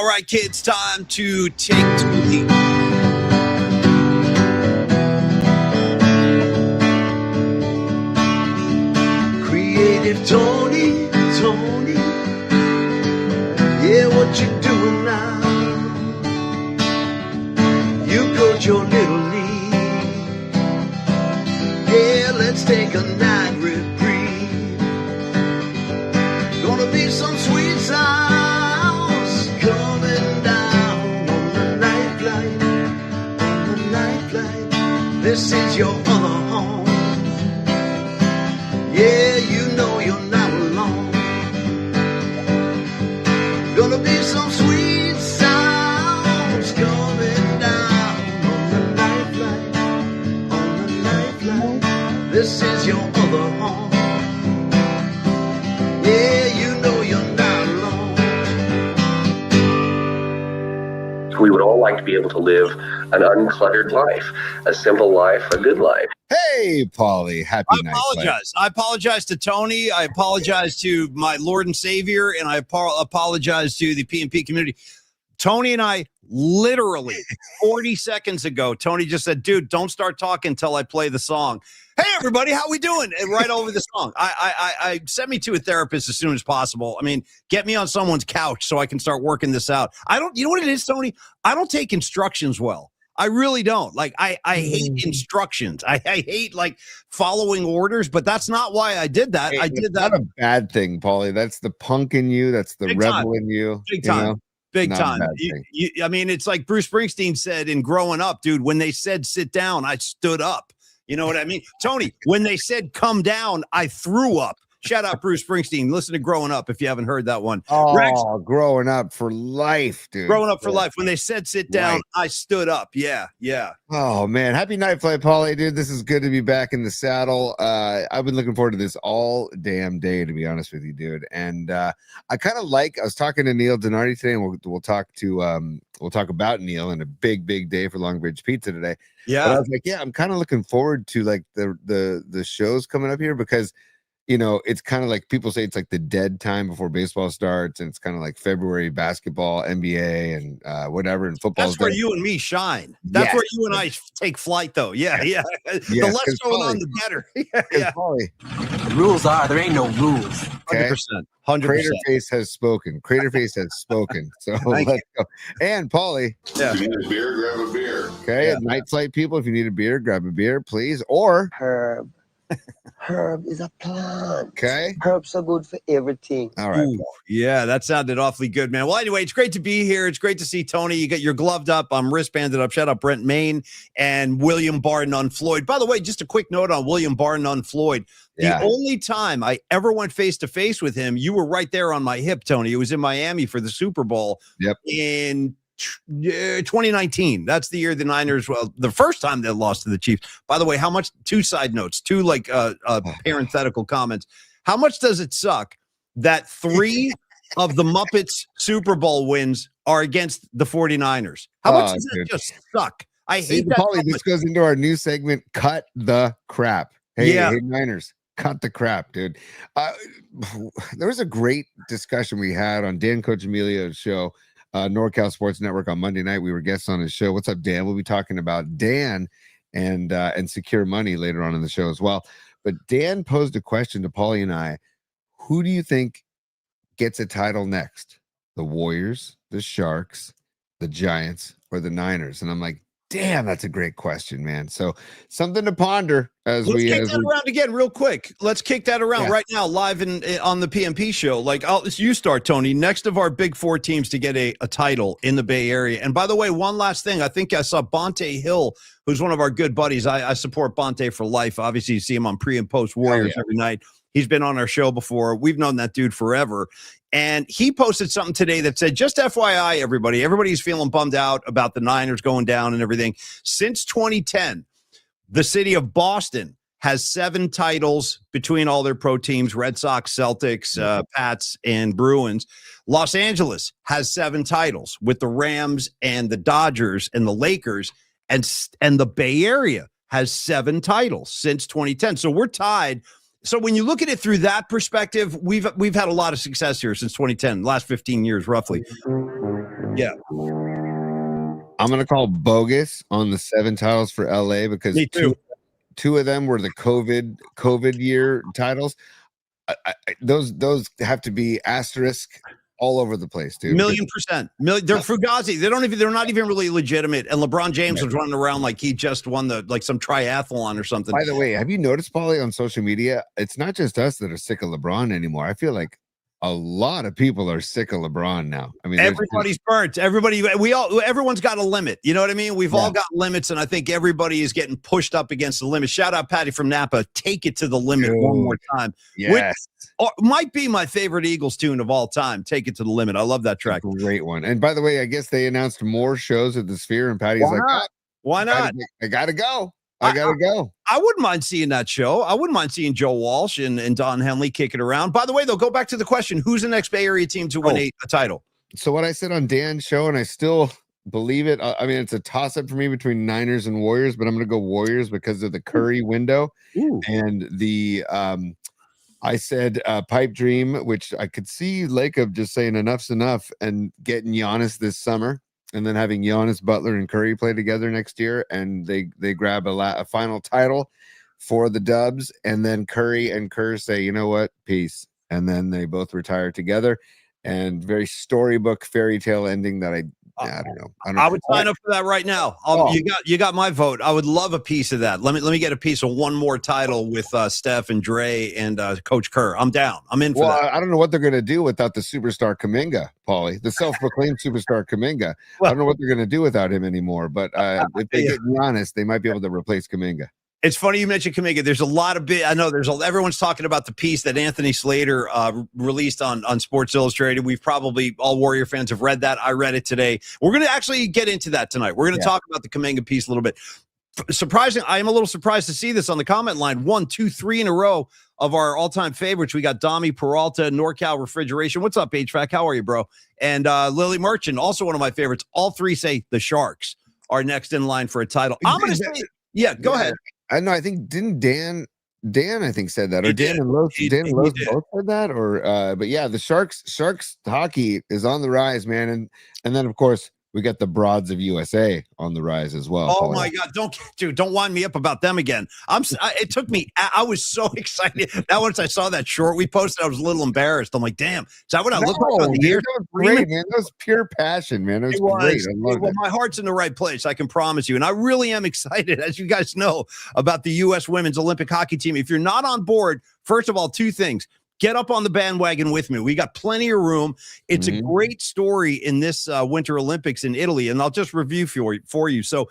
All right, kids, time to take to the Creative Tony. Yeah, what you doing now? You got your little lead. Yeah, let's take a night reprieve. Gonna be some sweet sounds coming down on the night flight. On the night flight. This is your other home. Yeah, you know you're not alone. Gonna be some sweet sounds coming down on the night flight. On the night flight. This is your other home. Yeah, you know you're not alone. We would all like to be able to live an uncluttered life, a simple life, a good life. Hey, Paulie, happy night. I apologize to Tony. I apologize to my Lord and Savior, and I apologize to the PNP community. Tony and I literally 40 seconds ago, Tony just said, dude, don't start talking until I play the song. Hey, everybody, how we doing? And right over the song. I sent me to a therapist as soon as possible. I mean, get me on someone's couch so I can start working this out. You know what it is, Tony? I don't take instructions well. I really don't. Like, I hate instructions. I hate, like, following orders, but that's not why I did that. I did that. Not a bad thing, Paulie. That's the punk in you. That's the rebel in you. Big time. You know? Big Not time. a bad thing. I mean, it's like Bruce Springsteen said in Growing Up, dude, when they said sit down, I stood up. You know what I mean? Tony, when they said come down, I threw up. Shout out Bruce Springsteen. Listen to Growing Up if you haven't heard that one. Oh, Rex, Growing Up for life, dude. Growing Up for life. When they said sit down, I stood up. Yeah. Oh, man. Happy night flight, Paulie, dude. This is good to be back in the saddle. I've been looking forward to this all damn day, to be honest with you, dude. And I kind of I was talking to Neil Donardi today, and we'll talk about Neil and a big day for Longbridge Pizza today. Yeah. But I was like, I'm kind of looking forward to like the shows coming up here because you know, it's kind of like people say it's like the dead time before baseball starts, and it's kind of like February basketball, NBA, and whatever, and football. That's where you and me shine. That's where you and I take flight, though. Yeah. The less going on, the better. Yeah. The rules are there ain't no rules. 100%. 100%. Craterface has spoken. Craterface has spoken. So let's go. And Paulie, if you need a beer, grab a beer. Okay, night flight people, if you need a beer, grab a beer, please. Or Herb. Herb is a plant. Okay. Herbs are good for everything. All right. Ooh, yeah, that sounded awfully good, man. Well, anyway, it's great to be here. It's great to see Tony. You're gloved up. I'm wristbanded up. Shout out Brent Main and William Barnum Floyd. By the way, just a quick note on William Barnum Floyd. The only time I ever went face to face with him, you were right there on my hip, Tony. It was in Miami for the Super Bowl in 2019. That's the year the Niners, the first time they lost to the Chiefs. By the way, how much, two side notes, two like parenthetical comments. How much does it suck that 3 of the Muppets Super Bowl wins are against the 49ers? How much does that just suck? I hate that. Paulie, this goes into our new segment, Cut the Crap. Hey, Niners, cut the crap, dude. There was a great discussion we had on Dan Coach Emilio's show, NorCal Sports Network, on Monday night. We were guests on his show. What's up, Dan? We'll be talking about Dan and secure money later on in the show as well. But Dan posed a question to Paulie and I. Who do you think gets a title next? The Warriors, the Sharks, the Giants, or the Niners? And I'm like, damn, that's a great question, man. So something to ponder as Let's we kick that around again real quick. Let's kick that around right now, live on the PMP show. Like, you start, Tony. Next of our big 4 teams to get a title in the Bay Area. And by the way, one last thing. I think I saw Bonte Hill, who's one of our good buddies. I support Bonte for life. Obviously, you see him on pre and post Warriors every night. He's been on our show before. We've known that dude forever. And he posted something today that said, just FYI, everybody's feeling bummed out about the Niners going down and everything. Since 2010, the city of Boston has 7 titles between all their pro teams, Red Sox, Celtics, Pats, and Bruins. Los Angeles has 7 titles with the Rams and the Dodgers and the Lakers. And the Bay Area has 7 titles since 2010. So we're tied. So when you look at it through that perspective, we've had a lot of success here since 2010, last 15 years roughly. Yeah. I'm going to call bogus on the 7 titles for LA because Me too. two of them were the COVID year titles. Those have to be asterisk all over the place, dude. $1,000,000%. They're fugazi. They're not even really legitimate. And LeBron James was running around like he just won some triathlon or something. By the way, have you noticed, Paulie, on social media, it's not just us that are sick of LeBron anymore. I feel like a lot of people are sick of LeBron now. I mean, everybody's burnt. Everyone's got a limit. You know what I mean? We've all got limits, and I think everybody is getting pushed up against the limit. Shout out Patty from Napa. Take it to the limit one more time. Yes. Which might be my favorite Eagles tune of all time. Take it to the limit. I love that track. Great one. And by the way, I guess they announced more shows at the Sphere, and Patty's why not? I gotta go. I gotta go. I wouldn't mind seeing that show. I wouldn't mind seeing Joe Walsh and Don Henley kick it around. By the way, though, go back to the question: who's the next Bay Area team to win a title? So what I said on Dan's show, and I still believe it. I mean, it's a toss-up for me between Niners and Warriors, but I'm going to go Warriors because of the Curry window. Ooh. And the I said pipe dream, which I could see Lacob just saying enough's enough and getting Giannis this summer. And then having Giannis, Butler, and Curry play together next year, and they grab a final title for the Dubs, and then Curry and Kerr say, you know what, peace, and then they both retire together, and very storybook fairy tale ending that I don't know. I would sign up for that right now. You got my vote. I would love a piece of that. Let me get a piece of one more title with Steph and Dre and Coach Kerr. I'm down. I'm in for that. I don't know what they're going to do without the superstar Kaminga, Paulie, the self-proclaimed superstar Kaminga. I don't know what they're going to do without him anymore. But if they get honest, they might be able to replace Kaminga. It's funny you mentioned Kaminga. There's a lot of everyone's talking about the piece that Anthony Slater released on Sports Illustrated. We've probably all Warrior fans have read that. I read it today. We're going to actually get into that tonight. We're going to talk about the Kaminga piece a little bit. Surprising, I am a little surprised to see this on the comment line. 1, 2, 3 in a row of our all-time favorites. We got Dami Peralta, NorCal Refrigeration. What's up, HVAC? How are you, bro? And Lily Merchant, also one of my favorites. All three say the Sharks are next in line for a title. I'm going to say, go ahead. I know. I think didn't Dan I think said that, or Dan and Los both said that, or but yeah, the Sharks hockey is on the rise, man, and then of course we got the Broads of USA on the rise as well. Oh my God! Don't wind me up about them again. It took me. I was so excited. Now once I saw that short we posted, I was a little embarrassed. I'm like, damn, is that what I look like on the air? That was great, man. That was pure passion, man. It was great. I loved it. My heart's in the right place. I can promise you, and I really am excited, as you guys know, about the U.S. Women's Olympic Hockey Team. If you're not on board, first of all, 2 things. Get up on the bandwagon with me. We got plenty of room. It's a great story in this Winter Olympics in Italy, and I'll just review for you. So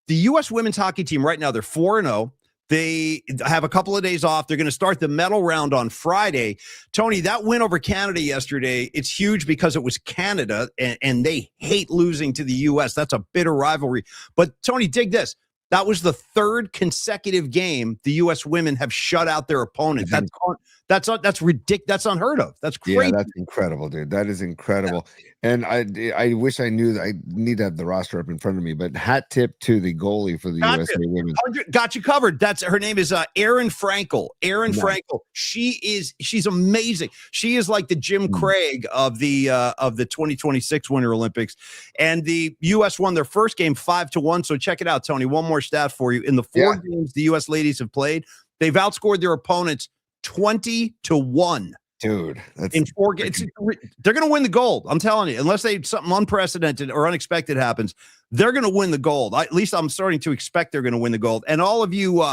the U.S. women's hockey team right now, they're 4-0. They have a couple of days off. They're going to start the medal round on Friday. Tony, that win over Canada yesterday, it's huge because it was Canada, and they hate losing to the U.S. That's a bitter rivalry. But, Tony, dig this. That was the 3rd consecutive game the U.S. women have shut out their opponent. That's ridiculous. That's unheard of. That's crazy. Yeah, that's incredible, dude. That is incredible. Yeah. And I wish I knew that. I need to have the roster up in front of me, but hat tip to the goalie for the USA women. Got you covered. Her name is Erin Frankel. Erin Frankel. She's amazing. She is like the Jim Craig of the 2026 Winter Olympics. And the U.S. won their first game 5-1. So check it out, Tony. One more stat for you. In the 4 games the U.S. ladies have played, they've outscored their opponents 20-1. Dude, that's in 4 games. They're going to win the gold. I'm telling you, unless something unprecedented or unexpected happens, they're going to win the gold. At least I'm starting to expect they're going to win the gold. And all of you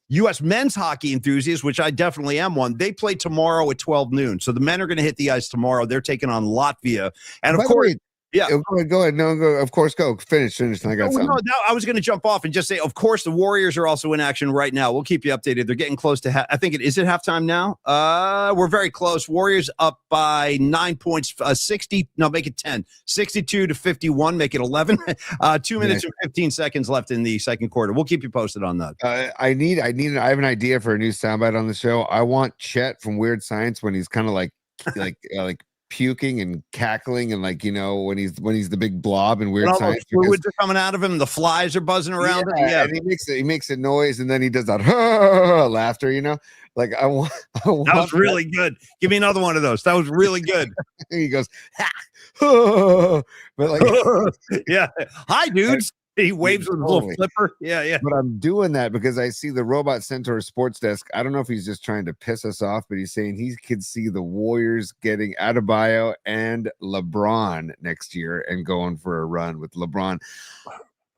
U.S. men's hockey enthusiasts, which I definitely am one, they play tomorrow at 12 noon. So the men are going to hit the ice tomorrow. They're taking on Latvia. And of course, go ahead. No, go. Of course, go. Finish. I got something. No, I was going to jump off and just say, of course, the Warriors are also in action right now. We'll keep you updated. They're getting close to. I think is it halftime now? We're very close. Warriors up by 9 points. 60. No, make it 10. 62-51. Make it 11. 2 minutes and 15 seconds left in the second quarter. We'll keep you posted on that. I have an idea for a new soundbite on the show. I want Chet from Weird Science when he's kind of like puking and cackling, and like, you know, when he's the big blob and weird All science. those fluids are coming out of him. The flies are buzzing around him. Yeah, and he makes a noise, and then he does that laughter. You know, like I want that was really good. Give me another one of those. That was really good. He goes, but like, yeah. Hi, dudes. He waves with a little flipper. Yeah. But I'm doing that because I see the Robot Centaur sports desk. I don't know if he's just trying to piss us off, but he's saying he could see the Warriors getting Adebayo and LeBron next year and going for a run with LeBron.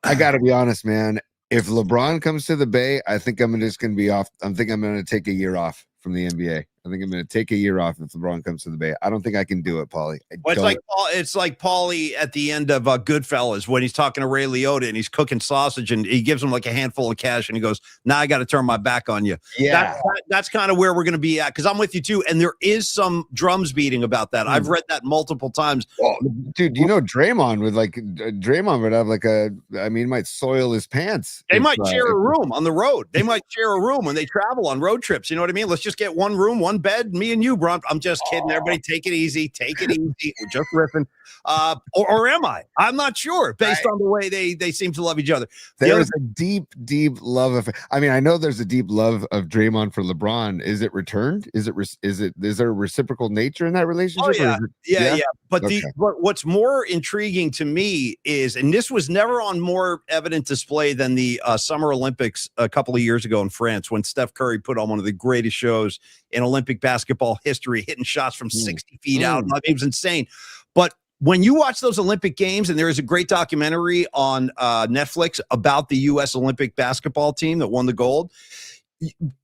I got to be honest, man. If LeBron comes to the Bay, I think I'm just going to be off. I think I'm going to take a year off from the NBA. I think I'm going to take a year off if LeBron comes to the Bay. I don't think I can do it, Paulie. It's like Paulie at the end of Goodfellas when he's talking to Ray Liotta and he's cooking sausage and he gives him like a handful of cash and he goes, "Now I got to turn my back on you." Yeah, that's kind of where we're going to be at because I'm with you too. And there is some drums beating about that. I've read that multiple times. Well, dude, you know Draymond would have like he might soil his pants. They might share a room on the road. They might share a room when they travel on road trips. You know what I mean? Let's just get one room, one bed, me and you, Bron. I'm just kidding. Everybody take it easy. Take it easy. We're just riffing. Or am I? I'm not sure based on the way they seem to love each other. There is a deep love of, I mean, I know there's a deep love of Draymond for LeBron. Is it returned? Is there a reciprocal nature in that relationship? Oh, yeah. But what's more intriguing to me is, and this was never on more evident display than the Summer Olympics a couple of years ago in France when Steph Curry put on one of the greatest shows in Olympic basketball history, hitting shots from 60 feet out. It was insane. But when you watch those Olympic games, and there is a great documentary on Netflix about the U.S. Olympic basketball team that won the gold,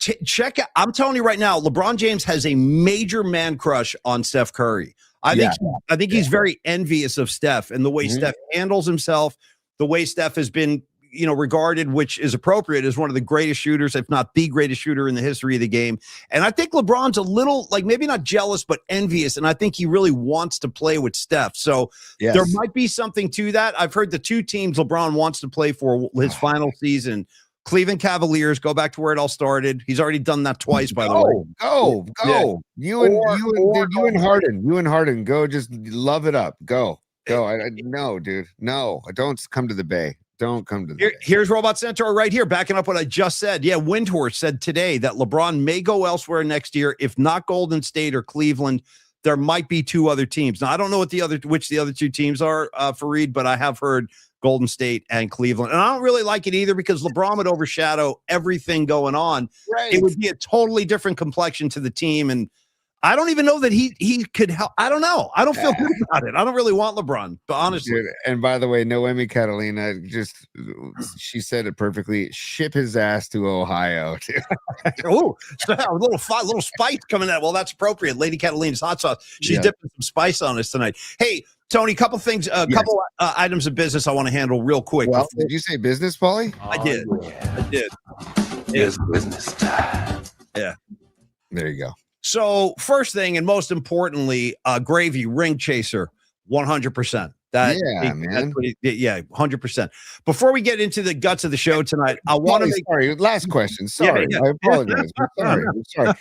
check out. I'm telling you right now, LeBron James has a major man crush on Steph Curry. I think he's very envious of Steph and the way Steph handles himself, the way Steph has been, regarded, which is appropriate, as one of the greatest shooters, if not the greatest shooter in the history of the game. And I think LeBron's a little, like, maybe not jealous, but envious. And I think he really wants to play with Steph. So there might be something to that. I've heard the two teams LeBron wants to play for his final season, Cleveland Cavaliers, go back to where it all started. He's already done that twice, by the way. Go. Yeah. You and Harden, go just love it up. Go. No, dude. No, don't come to the Bay. Don't come to the Bay. Here's Robot Centaur right here, backing up what I just said. Yeah, Windhorse said today that LeBron may go elsewhere next year. If not Golden State or Cleveland, there might be two other teams. Now, I don't know which the other two teams are, Fareed, but I have heard Golden State and Cleveland. And I don't really like it either because LeBron would overshadow everything going on. Right. It would be a totally different complexion to the team. And I don't even know that he could help. I don't know. I don't feel good about it. I don't really want LeBron, but honestly. Dude, and by the way, Noemi Catalina, she said it perfectly. Ship his ass to Ohio. Oh, a little spice coming out. Well, that's appropriate. Lady Catalina's hot sauce. She's dipping some spice on us tonight. Hey, Tony, couple things, couple items of business I want to handle real quick. Well, did you say business, Paulie? I did. I did. It's business time. Yeah. There you go. So first thing, and most importantly, Gravy, Ring Chaser, 100%. Man. 100%. Before we get into the guts of the show tonight, I want to make... Sorry, last question. Sorry, I apologize. I'm sorry.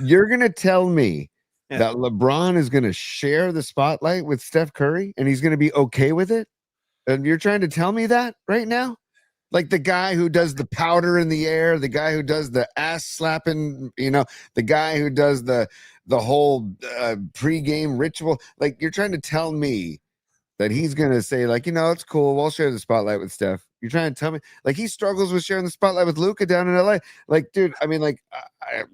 You're going to tell me that LeBron is going to share the spotlight with Steph Curry and he's going to be okay with it? And you're trying to tell me that right now? Like the guy who does the powder in the air, the guy who does the ass slapping, the guy who does the whole pregame ritual. Like you're trying to tell me that he's going to say like, it's cool. We'll share the spotlight with Steph. You're trying to tell me like he struggles with sharing the spotlight with Luka down in LA. Like, dude, I mean, like, I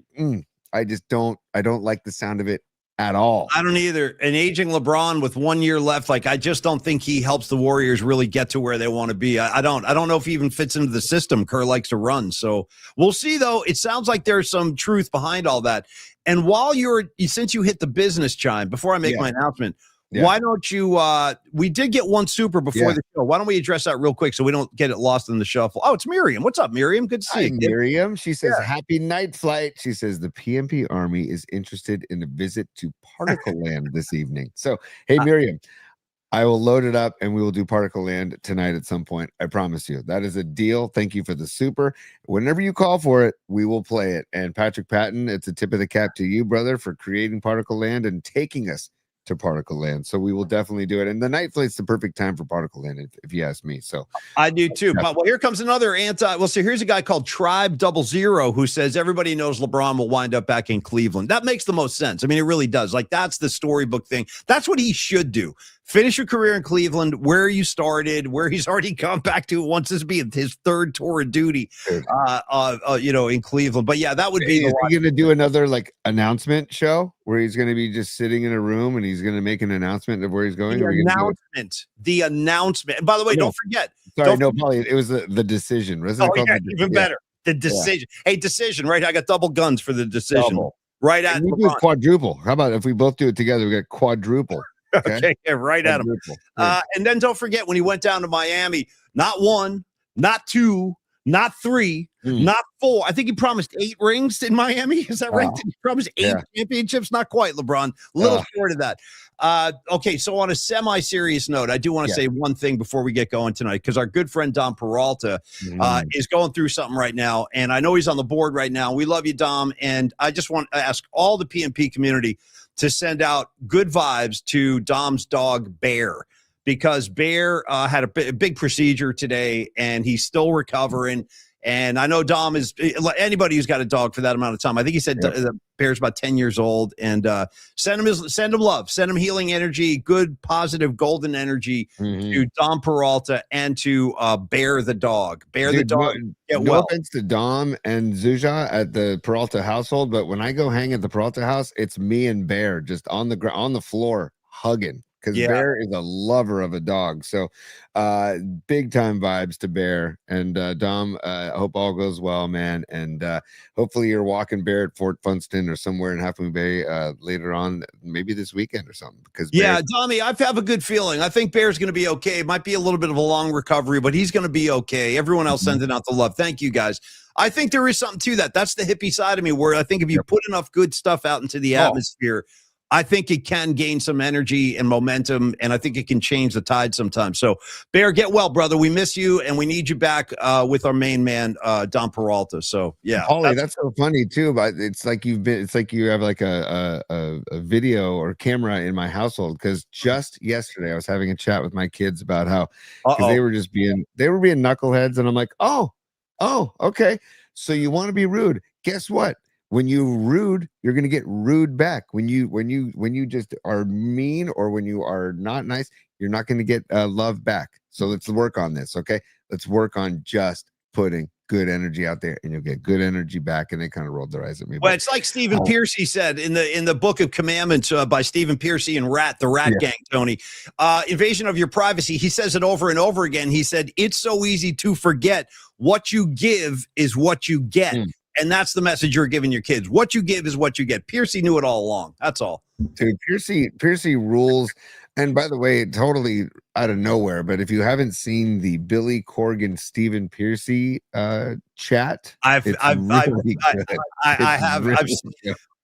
don't like the sound of it at all. I don't either. An aging LeBron with 1 year left, like I just don't think he helps the Warriors really get to where they want to be. I don't know if he even fits into the system Kerr likes to run. So we'll see though. It sounds like there's some truth behind all that. And while since you hit the business chime, before I make my announcement, why don't you, we did get one super before the show. Why don't we address that real quick so we don't get it lost in the shuffle? Oh, it's Miriam. What's up, Miriam? Good to see you. Miriam. She says, happy night flight. She says the PMP Army is interested in a visit to Particle Land this evening. So, hey, Miriam, I will load it up and we will do Particle Land tonight at some point. I promise you. That is a deal. Thank you for the super. Whenever you call for it, we will play it. And Patrick Patton, it's a tip of the cap to you, brother, for creating Particle Land and taking us to Particle Land. So we will definitely do it. And the night flight's the perfect time for Particle Land, if you ask me. So I do too. But well, here comes another well, so here's a guy called Tribe 00 who says everybody knows LeBron will wind up back in Cleveland. That makes the most sense. I mean, it really does. Like, that's the storybook thing. That's what he should do. Finish your career in Cleveland, where you started, where he's already come back to. Wants this to be his third tour of duty, in Cleveland. But yeah, that would be. Is he going to do another like announcement show where he's going to be just sitting in a room and he's going to make an announcement of where he's going? The announcement. And by the way, don't forget. Sorry, Paulie, it was the decision. Wasn't it called even better. The decision. Yeah. Hey, decision, right? I got double guns for the decision. Double. Right at we do quadruple. How about if we both do it together? We got quadruple. Okay, yeah, right at him. And then don't forget when he went down to Miami, not 1, not 2, not 3, not 4. I think he promised 8 rings in Miami. Is that right? Did he promise 8 championships? Not quite, LeBron. A little short of that. Okay, so on a semi-serious note, I do want to say one thing before we get going tonight, because our good friend Dom Peralta is going through something right now, and I know he's on the board right now. We love you, Dom, and I just want to ask all the PMP community to send out good vibes to Dom's dog, Bear, because Bear had a big procedure today, and he's still recovering. And I know Dom is anybody who's got a dog for that amount of time. I think he said the Bear's about 10 years old. And send him love, send him healing energy, good, positive, golden energy to Dom Peralta and to Bear the dog. Bear the dog. No offense to Dom and Zuja at the Peralta household, but when I go hang at the Peralta house, it's me and Bear just on the floor hugging. Because Bear is a lover of a dog. So big time vibes to Bear. And Dom, I hope all goes well, man. And hopefully you're walking Bear at Fort Funston or somewhere in Half Moon Bay later on, maybe this weekend or something. Because Tommy, I have a good feeling. I think Bear's going to be okay. It might be a little bit of a long recovery, but he's going to be okay. Everyone else sending out the love. Thank you, guys. I think there is something to that. That's the hippie side of me, where I think if you put enough good stuff out into the atmosphere, I think it can gain some energy and momentum, and I think it can change the tide sometimes. So, Bear, get well, brother. We miss you, and we need you back with our main man, Dom Peralta. So, yeah, Ollie, that's so funny too. But it's like you have like a video or camera in my household, because just yesterday I was having a chat with my kids about how they were being knuckleheads, and I'm like, oh, okay. So you want to be rude? Guess what? When you rude, you're going to get rude back. When you just are mean, or when you are not nice, you're not going to get love back. So let's work on this. Okay. Let's work on just putting good energy out there, and you'll get good energy back. And they kind of rolled their eyes at me. Well, it's like Stephen Piercy said in the Book of Commandments by Stephen Piercy and the Rat Gang, Tony, invasion of your privacy. He says it over and over again. He said, it's so easy to forget what you give is what you get. And that's the message you're giving your kids. What you give is what you get. Piercy knew it all along. That's all. Dude, Piercy rules. And by the way, totally out of nowhere, but if you haven't seen the Billy Corgan Stephen Piercy chat, I have.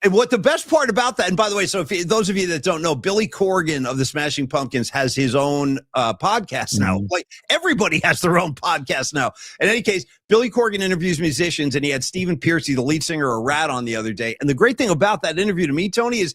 And what the best part about that, and by the way, so if those of you that don't know, Billy Corgan of the Smashing Pumpkins has his own podcast now. Like, everybody has their own podcast now. In any case, Billy Corgan interviews musicians, and he had Stephen Piercy, the lead singer of Rat, on the other day. And the great thing about that interview to me, Tony, is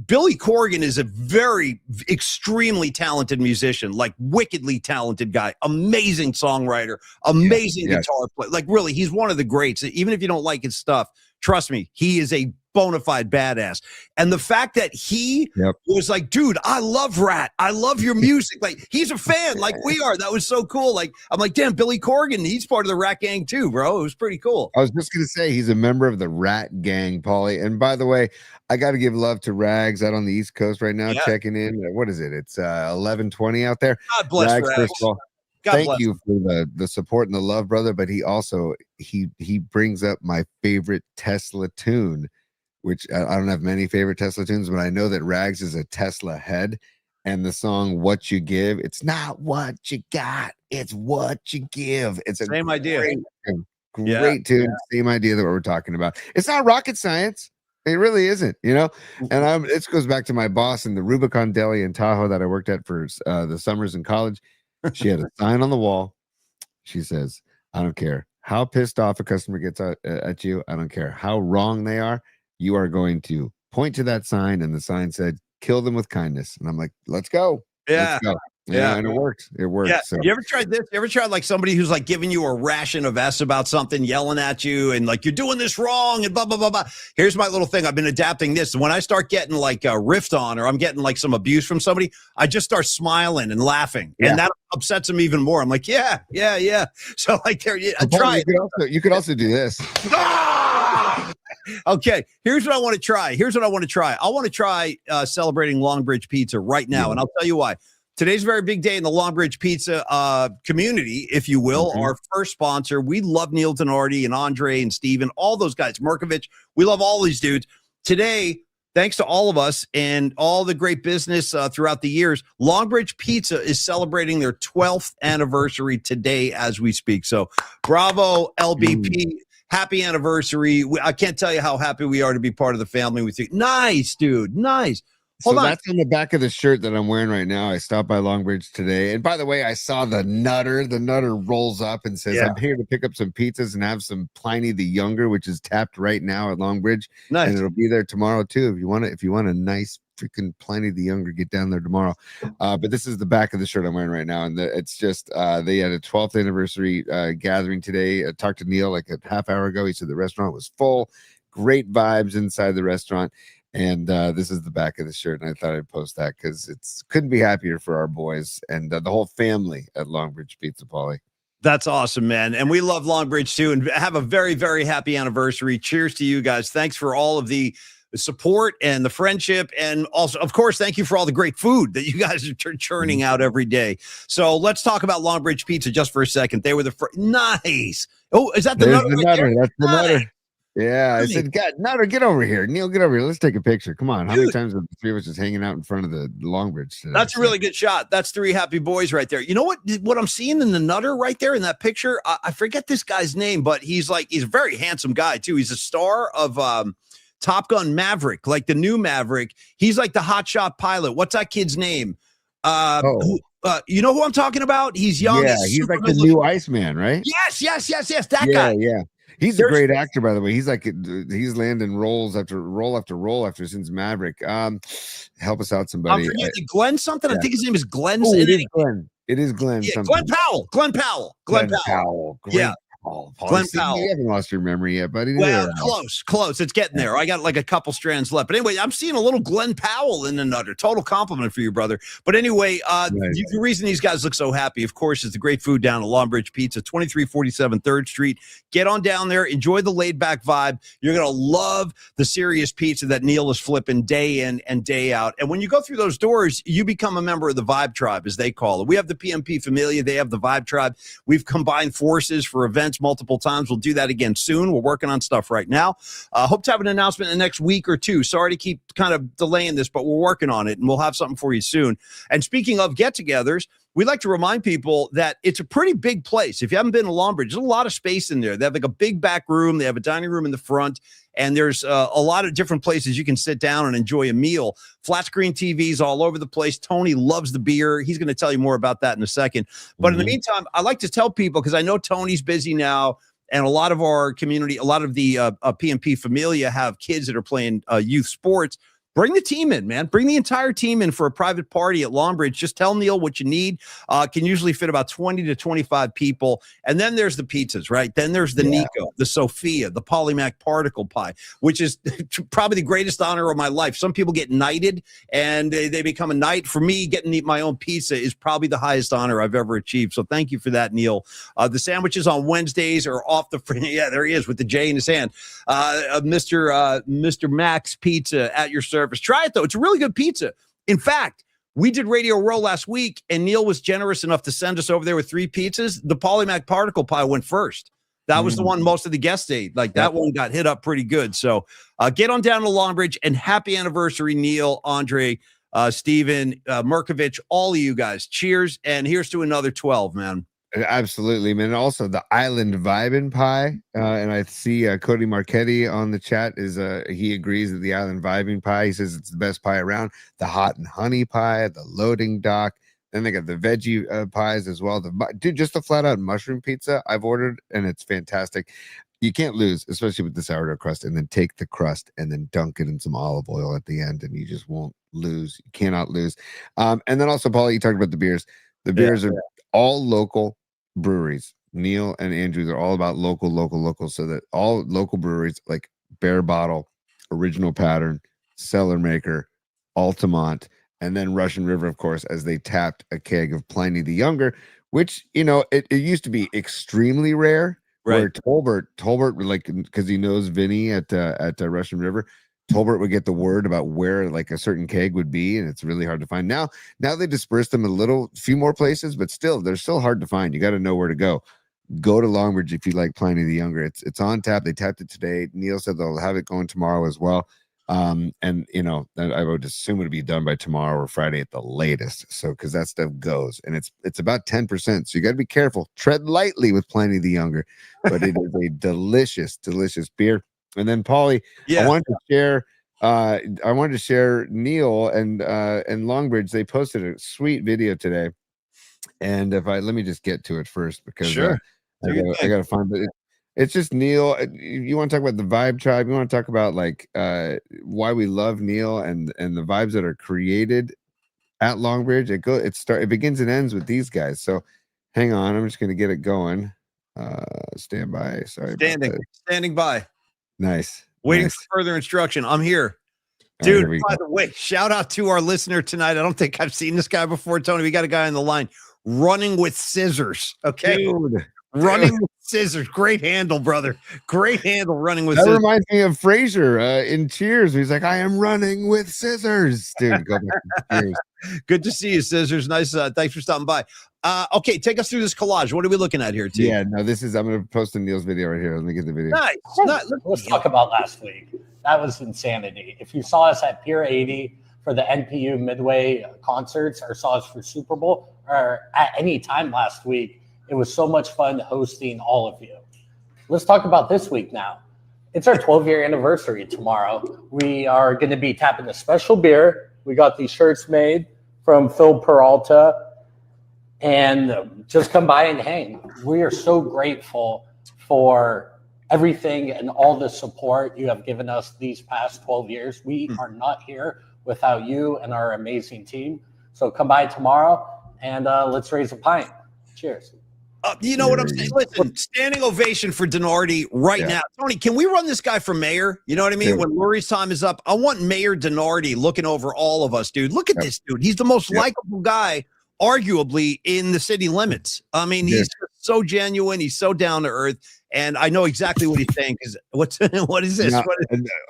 Billy Corgan is a very extremely talented musician, like wickedly talented guy, amazing songwriter, amazing guitar player. Like, really, he's one of the greats. Even if you don't like his stuff, trust me, he is a bona fide badass. And the fact that he was like, dude, I love Rat. I love your music. Like, he's a fan like we are. That was so cool. Like, I'm like, damn, Billy Corgan, he's part of the Rat Gang too, bro. It was pretty cool. I was just going to say, he's a member of the Rat Gang, Paulie. And by the way, I got to give love to Rags out on the East Coast right now, checking in. What is it? It's 11:20 out there. God bless Rags. First of all, thank you for the support and the love, brother. But he also, he brings up my favorite Tesla tune, which I don't have many favorite Tesla tunes, but I know that Rags is a Tesla head. And the song "What You Give," it's not what you got, it's what you give. It's a same idea. Great tune. Same idea that what we're talking about. It's not rocket science. It really isn't, you know. And this goes back to my boss in the Rubicon Deli in Tahoe that I worked at for the summers in college. She had a sign on the wall. She says, "I don't care how pissed off a customer gets at you. I don't care how wrong they are. You are going to point to that sign." And the sign said, kill them with kindness. And I'm like, let's go. Yeah. Let's go. Yeah, and it worked. It worked. Yeah. So. You ever tried this? You ever tried like somebody who's like giving you a ration of S about something, yelling at you and like, you're doing this wrong and blah, blah, blah, blah. Here's my little thing. I've been adapting this. When I start getting like riffed on or I'm getting like some abuse from somebody, I just start smiling and laughing. Yeah. And that upsets them even more. I'm like, yeah. So like there, try it. You could also do this. Okay, here's what I want to try. I want to try celebrating Longbridge Pizza right now. And I'll tell you why. Today's a very big day in the Longbridge Pizza community, if you will. Our first sponsor. We love Neil Denardi and Andre and Steven, all those guys, Merkovich. We love all these dudes. Today, thanks to all of us and all the great business throughout the years, Longbridge Pizza is celebrating their 12th anniversary today as we speak. So bravo, LBP. Happy anniversary. I can't tell you how happy we are to be part of the family with you. Nice, dude. Nice. Hold on. That's on the back of the shirt that I'm wearing right now. I stopped by Longbridge today. And by the way, I saw the Nutter. The Nutter rolls up and says, I'm here to pick up some pizzas and have some Pliny the Younger, which is tapped right now at Longbridge. Nice. And it'll be there tomorrow too. If you want a nice freaking Pliny the Younger, get down there tomorrow. But this is the back of the shirt I'm wearing right now. And it's just, they had a 12th anniversary gathering today. I talked to Neil like a half hour ago. He said the restaurant was full, great vibes inside the restaurant. And this is the back of the shirt, and I thought I'd post that because couldn't be happier for our boys and the whole family at Longbridge Pizza, Paulie. That's awesome, man. And we love Longbridge too, and have a very, very happy anniversary. Cheers to you guys. Thanks for all of the support and the friendship, and also, of course, thank you for all the great food that you guys are churning out every day. So let's talk about Longbridge Pizza just for a second. They were nice. Oh, is that the Nutter? That's the Nutter. Yeah, I said, God, Nutter, get over here. Neil, get over here. Let's take a picture. Come on. How many times have the three of us just hanging out in front of the Longbridge today? That's a really good shot. That's three happy boys right there. You know what I'm seeing in the Nutter right there in that picture? I forget this guy's name, but he's a very handsome guy too. He's a star of Top Gun Maverick, like the new Maverick. He's like the hotshot pilot. What's that kid's name? You know who I'm talking about? He's young. Yeah, he's like the new Iceman, right? Yes. That guy. Yeah. He's a great actor, by the way. He's landing roll after role since Maverick. Help us out, somebody. I'm forgetting Glenn something. Yeah. I think his name is Glenn. It is Glenn. It is Glenn. Yeah, Glenn Powell. Great Yeah. Glenn Powell. You haven't lost your memory yet, buddy. Well, close. It's getting there. I got like a couple strands left. But anyway, I'm seeing a little Glenn Powell in the Nutter. Total compliment for you, brother. But anyway, the reason these guys look so happy, of course, is the great food down at Longbridge Pizza, 2347 3rd Street. Get on down there. Enjoy the laid-back vibe. You're going to love the serious pizza that Neil is flipping day in and day out. And when you go through those doors, you become a member of the Vibe Tribe, as they call it. We have the PMP Familia. They have the Vibe Tribe. We've combined forces for events multiple times. We'll do that again soon. We're working on stuff right now. Hope to have an announcement in the next week or two. Sorry to keep kind of delaying this, but we're working on it, and we'll have something for you soon. And speaking of get-togethers, we like to remind people that it's a pretty big place. If you haven't been to Longbridge, there's a lot of space in there. They have like a big back room. They have a dining room in the front, and there's a lot of different places you can sit down and enjoy a meal. Flat screen TVs all over the place. Tony loves the beer. He's going to tell you more about that in a second. But in the meantime, I like to tell people, because I know Tony's busy now, and a lot of our community, a lot of the PMP Familia have kids that are playing youth sports. Bring the team in, man. Bring the entire team in for a private party at Longbridge. Just tell Neil what you need. Can usually fit about 20 to 25 people. And then there's the pizzas, right? Then there's the Nico, the Sophia, the Polymac Particle Pie, which is probably the greatest honor of my life. Some people get knighted and they become a knight. For me, getting to eat my own pizza is probably the highest honor I've ever achieved. So thank you for that, Neil. The sandwiches on Wednesdays are off the – yeah, there he is with the J in his hand. Mr. Max Pizza at your service. Try it, though. It's a really good pizza. In fact, we did Radio Row last week, and Neil was generous enough to send us over there with 3 pizzas. The Polymac Particle Pie went first. That was the one most of the guests ate. Like, that one got hit up pretty good. So get on down to Longbridge, and happy anniversary, Neil, Andre, Steven, Merkovich, all of you guys. Cheers, and here's to another 12, man. Absolutely, man. Also, the Island Vibin' Pie, and I see Cody Marchetti on the chat he agrees that the Island Vibing Pie. He says it's the best pie around. The Hot and Honey Pie, the Loading Dock. Then they got the veggie pies as well. Just the flat out mushroom pizza I've ordered, and it's fantastic. You can't lose, especially with the sourdough crust, and then take the crust and then dunk it in some olive oil at the end, and you just won't lose. You cannot lose. And then also, Paul, you talked about the beers. The beers are all local breweries. Neil and Andrew, they're all about local, so that all local breweries like Bare Bottle, Original Pattern, Cellar Maker, Altamont, and then Russian River, of course, as they tapped a keg of Pliny the Younger, which, it used to be extremely rare. Where Tolbert, like, because he knows Vinny at Russian River, Tolbert would get the word about where like a certain keg would be, and it's really hard to find. Now they disperse them few more places, but still, they're still hard to find. You got to know where to go. Go to Longbridge if you like Pliny the Younger. It's on tap. They tapped it today. Neil said they'll have it going tomorrow as well. And I would assume it'll be done by tomorrow or Friday at the latest. So because that stuff goes, and it's about 10%. So you got to be careful. Tread lightly with Pliny the Younger, but it is a delicious beer. And then Paulie, I wanted to share Neil and Longbridge. They posted a sweet video today, and let me just get to it first because I got to find it. It's just Neil. You want to talk about the Vibe Tribe? You want to talk about like why we love Neil and the vibes that are created at Longbridge? It begins and ends with these guys. So hang on, I'm just going to get it going. Stand by. Sorry, standing by. Nice. Waiting for further instruction. I'm here. Dude, by the way, shout out to our listener tonight. I don't think I've seen this guy before, Tony. We got a guy on the line running with scissors. Okay. Dude. Running with scissors. Great handle, brother. Great handle running with scissors. That reminds me of Frasier in Cheers. He's like, I am running with scissors. Dude, go back to Cheers. Good to see you, Scissors. Nice. Thanks for stopping by. Okay, take us through this collage. What are we looking at here, T? Yeah, no, I'm going to post Neil's video right here. Let me get the video. Nice. Let's talk about last week. That was insanity. If you saw us at Pier 80 for the NPU Midway concerts or saw us for Super Bowl or at any time last week, it was so much fun hosting all of you. Let's talk about this week now. It's our 12-year anniversary tomorrow. We are going to be tapping a special beer. We got these shirts made from Phil Peralta. And just come by and hang. We are so grateful for everything and all the support you have given us these past 12 years. We are not here without you and our amazing team. So come by tomorrow and let's raise a pint. Cheers. You know what I'm saying? Listen, standing ovation for Denardi now. Tony, can we run this guy for mayor? You know what I mean? When Lurie's time is up, I want Mayor Denardi looking over all of us, dude. Look at this dude. He's the most likable guy, arguably, in the city limits. I mean, he's so genuine. He's so down to earth. And I know exactly what he's saying. What is this? Now,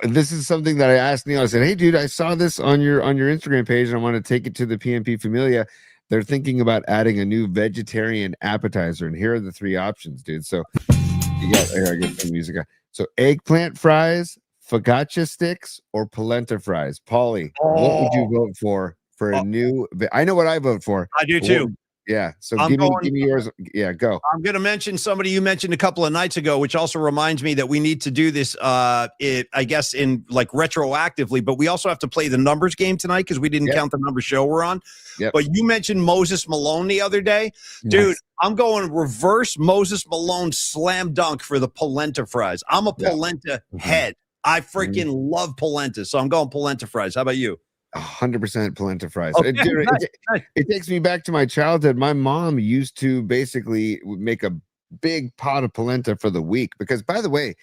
this is something that I asked Neil. I said, hey, dude, I saw this on your Instagram page, and I want to take it to the PMP Familia. They're thinking about adding a new vegetarian appetizer, and here are the three options, dude. So you got, I get some music. So eggplant fries, focaccia sticks, or polenta fries. Paulie, what would you vote for a new? I know what I vote for. I do too. Yeah. So give me yours. Yeah, go. I'm going to mention somebody you mentioned a couple of nights ago, which also reminds me that we need to do this, I guess, in like retroactively, but we also have to play the numbers game tonight because we didn't count the number show we're on. But you mentioned Moses Malone the other day. Dude, I'm going reverse Moses Malone slam dunk for the polenta fries. I'm a polenta head. I freaking love polenta. So I'm going polenta fries. How about you? 100% polenta fries. Okay, it takes me back to my childhood. My mom used to basically make a big pot of polenta for the week because, by the way,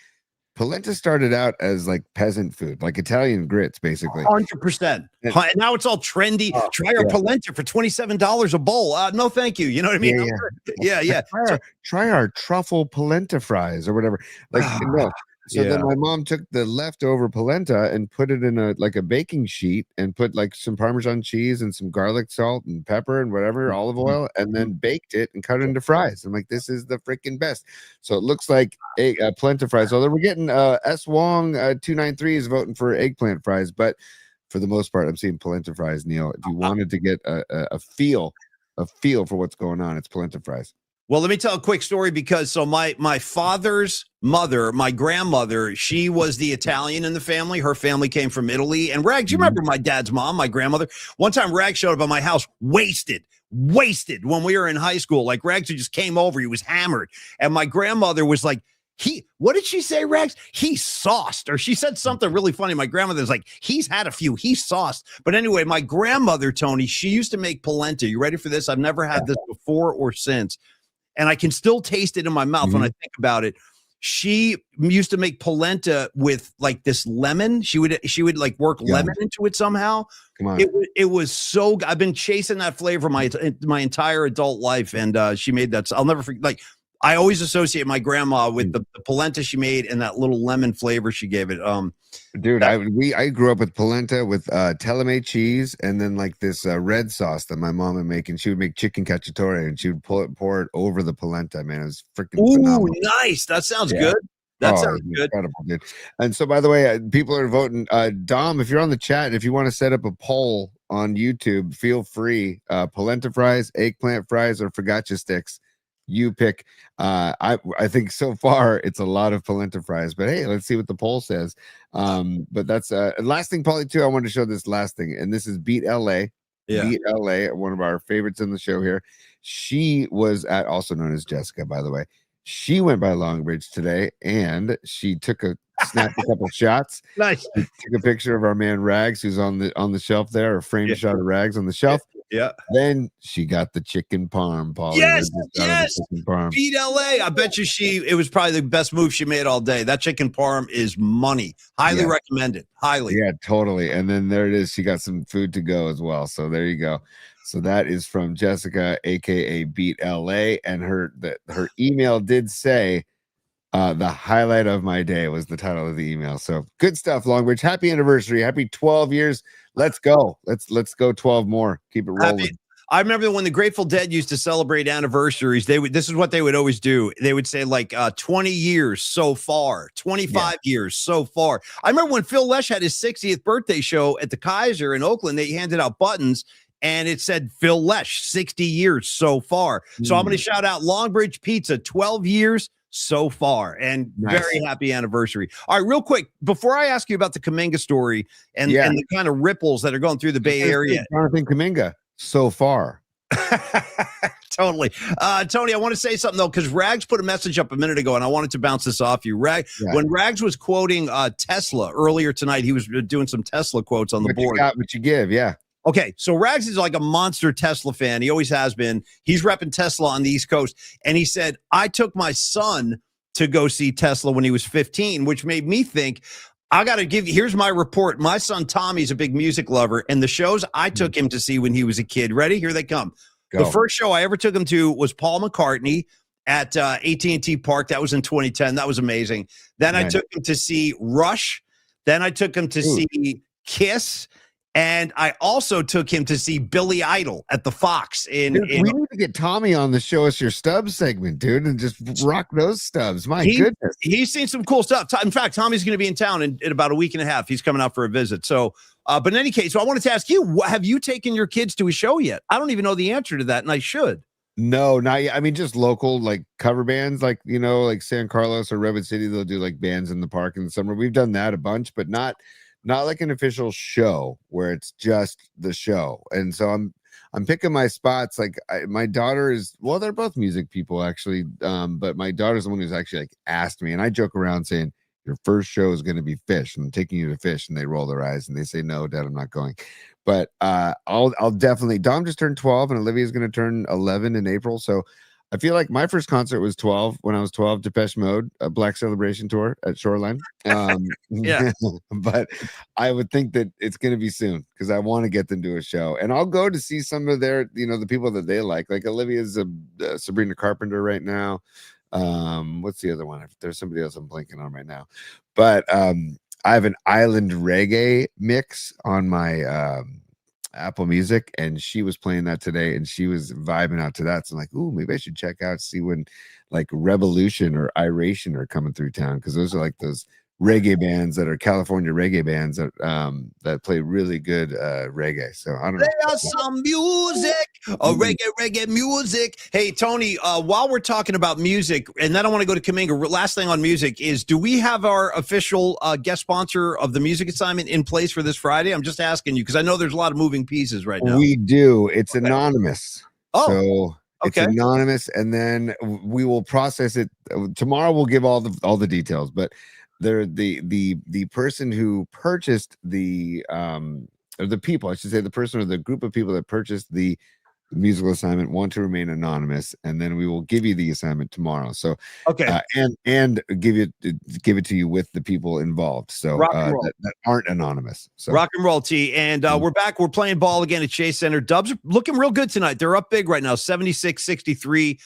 polenta started out as like peasant food, like Italian grits, basically. 100%. And now it's all trendy. Try our polenta for $27 a bowl. No, thank you. You know what I mean? Yeah. Try our truffle polenta fries or whatever. Like no. So then my mom took the leftover polenta and put it in a baking sheet and put like some Parmesan cheese and some garlic salt and pepper and whatever, olive oil, and then baked it and cut it into fries. I'm like, this is the freaking best. So it looks like polenta fries. Although we're getting S Wong 293 is voting for eggplant fries, but for the most part, I'm seeing polenta fries. Neil, if you wanted to get a feel for what's going on, it's polenta fries. Well, let me tell a quick story because my father's mother, my grandmother, she was the Italian in the family. Her family came from Italy. And Rags, you remember my dad's mom, my grandmother? One time Rags showed up at my house wasted when we were in high school. Like Rags just came over. He was hammered. And my grandmother was like, what did she say, Rex? He sauced, or she said something really funny. My grandmother's like, he's had a few, he sauced. But anyway, my grandmother, Tony, she used to make polenta. You ready for this? I've never had this before or since. And I can still taste it in my mouth when I think about it. She used to make polenta with like this lemon. She would like work lemon into it somehow. Come on. It was so good. I've been chasing that flavor my entire adult life. And she made that. So I'll never forget. Like, I always associate my grandma with the polenta she made and that little lemon flavor she gave it. Dude, I grew up with polenta with Telemay cheese and then like this red sauce that my mom would make, and she would make chicken cacciatore and she would pour it over the polenta. Man, it was freaking phenomenal. Nice. That sounds good. That sounds good. Incredible, dude. And so, by the way, people are voting. Dom, if you're on the chat, if you want to set up a poll on YouTube, feel free. Polenta fries, eggplant fries, or focaccia sticks. You pick. I think so far it's a lot of polenta fries, but hey, let's see what the poll says. But that's last thing, probably too. I wanted to show this last thing, and this is Beat LA. Yeah. Beat LA, one of our favorites in the show here. She was also known as Jessica, by the way. She went by Longbridge today, and she snapped a couple shots. Nice. She took a picture of our man Rags, who's on the shelf there, a framed shot of Rags on the shelf. Yeah. Then she got the chicken parm, Paul. Yes. Chicken parm. Beat LA. I bet you it was probably the best move she made all day. That chicken parm is money. Highly recommended. Highly. Yeah, totally. And then there it is. She got some food to go as well. So there you go. So that is from Jessica, aka Beat LA, and her email did say the highlight of my day was the title of the email. So good stuff, Longbridge. Happy anniversary. Happy 12 years. Let's go. Let's go 12 more. Keep it rolling. I remember when the Grateful Dead used to celebrate anniversaries, this is what they would always do. They would say like 20 years so far, 25 years so far. I remember when Phil Lesh had his 60th birthday show at the Kaiser in Oakland, they handed out buttons and it said Phil Lesh, 60 years so far. So I'm going to shout out Longbridge Pizza, 12 years so far, and very happy anniversary. All right, real quick, before I ask you about the Kaminga story and the kind of ripples that are going through the Bay Area. Jonathan Kaminga, so far. Totally. Tony, I want to say something, though, because Rags put a message up a minute ago, and I wanted to bounce this off you. When Rags was quoting Tesla earlier tonight, he was doing some Tesla quotes on the board. You got what you give, Okay, so Rags is like a monster Tesla fan. He always has been. He's repping Tesla on the East Coast. And he said, I took my son to go see Tesla when he was 15, which made me think, I got to give you, here's my report. My son Tommy's a big music lover, and the shows I took him to see when he was a kid. Ready? Here they come. Go. The first show I ever took him to was Paul McCartney at AT&T Park. That was in 2010. That was amazing. Then I took him to see Rush. Then I took him to see Kiss. And I also took him to see Billy Idol at the Fox. We need to get Tommy on the Show Us Your Stubs segment, dude, and just rock those stubs. My goodness. He's seen some cool stuff. In fact, Tommy's going to be in town in about a week and a half. He's coming out for a visit. So, but in any case, so I wanted to ask you, have you taken your kids to a show yet? I don't even know the answer to that, and I should. No, not yet. I mean, just local, like cover bands, like, like San Carlos or Redwood City. They'll do like bands in the park in the summer. We've done that a bunch, but not like an official show where it's just the show. And so I'm picking my spots. Like my daughter is, well, they're both music people actually. But my daughter's the one who's actually like asked me, and I joke around saying, your first show is going to be Fish. I'm taking you to Fish. And they roll their eyes and they say, no, Dad, I'm not going. But I'll definitely, Dom just turned 12 and Olivia's going to turn 11 in April. So I feel like my first concert was 12 when I was 12, Depeche Mode, a Black Celebration tour at Shoreline. But I would think that it's going to be soon because I want to get them to a show, and I'll go to see some of their, the people that they like Olivia's Sabrina Carpenter right now. What's the other one? If there's somebody else I'm blanking on right now, but I have an island reggae mix on my Apple Music, and she was playing that today and she was vibing out to that. So I'm like, ooh, maybe I should check out, see when like Revolution or Iration are coming through town, because those are like those reggae bands that are California reggae bands that play really good reggae. So I don't know. There's some music, reggae music. Hey, Tony, while we're talking about music, and then I want to go to Kaminga, last thing on music is, do we have our official guest sponsor of the music assignment in place for this Friday? I'm just asking you because I know there's a lot of moving pieces right now. We do. It's anonymous. Oh. So It's anonymous, and then we will process it tomorrow. We'll give all the details, but the person who purchased or the people, I should say, the person or the group of people that purchased the musical assignment want to remain anonymous, and then we will give you the assignment tomorrow. So and give it to you with the people involved, so that aren't anonymous. So rock and roll, T. And we're back. We're playing ball again at Chase Center. Dubs are looking real good tonight. They're up big right now, 76-63.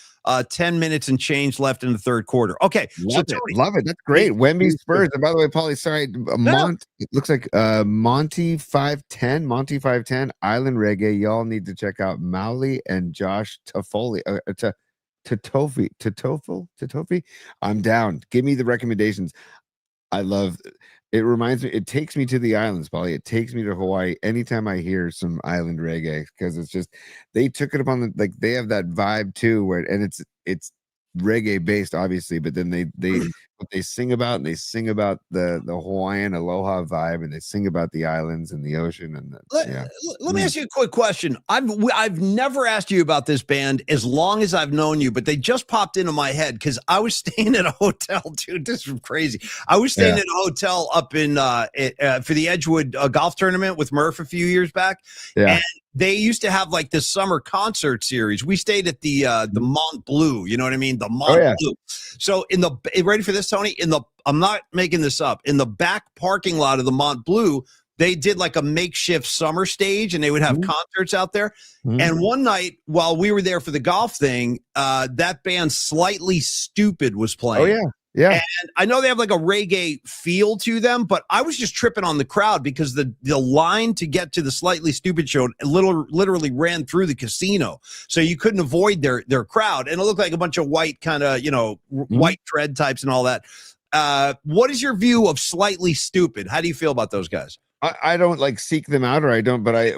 10 minutes and change left in the third quarter. Okay, love it. That's great. Wemby Spurs. And by the way, Paulie, sorry, it looks like Monty 510 Island Reggae. Y'all need to check out Mowley and Josh Toffoli. Totofi. I'm down. Give me the recommendations. I love it. Reminds me, it takes me to the islands, Paulie. It takes me to Hawaii anytime I hear some island reggae, because it's just, they took it upon they have that vibe too, and it's reggae based, obviously, but then what they sing about, and they sing about the Hawaiian aloha vibe, and they sing about the islands and the ocean. And let me ask you a quick question. I've never asked you about this band as long as I've known you, but they just popped into my head because I was staying at a hotel, dude. This is crazy. I was staying at a hotel up in for the Edgewood golf tournament with Murph a few years back. Yeah. And they used to have like this summer concert series. We stayed at the Mont Bleu. You know what I mean? The Mont Bleu. So ready for this, Tony? I'm not making this up. In the back parking lot of the Mont Bleu, they did like a makeshift summer stage, and they would have concerts out there. And one night while we were there for the golf thing, that band Slightly Stupid was playing. Oh yeah. Yeah. And I know they have like a reggae feel to them, but I was just tripping on the crowd because the line to get to the Slightly Stupid show literally ran through the casino. So you couldn't avoid their crowd. And it looked like a bunch of white kind of, white dread types and all that. What is your view of Slightly Stupid? How do you feel about those guys? I don't like seek them out, or I don't, but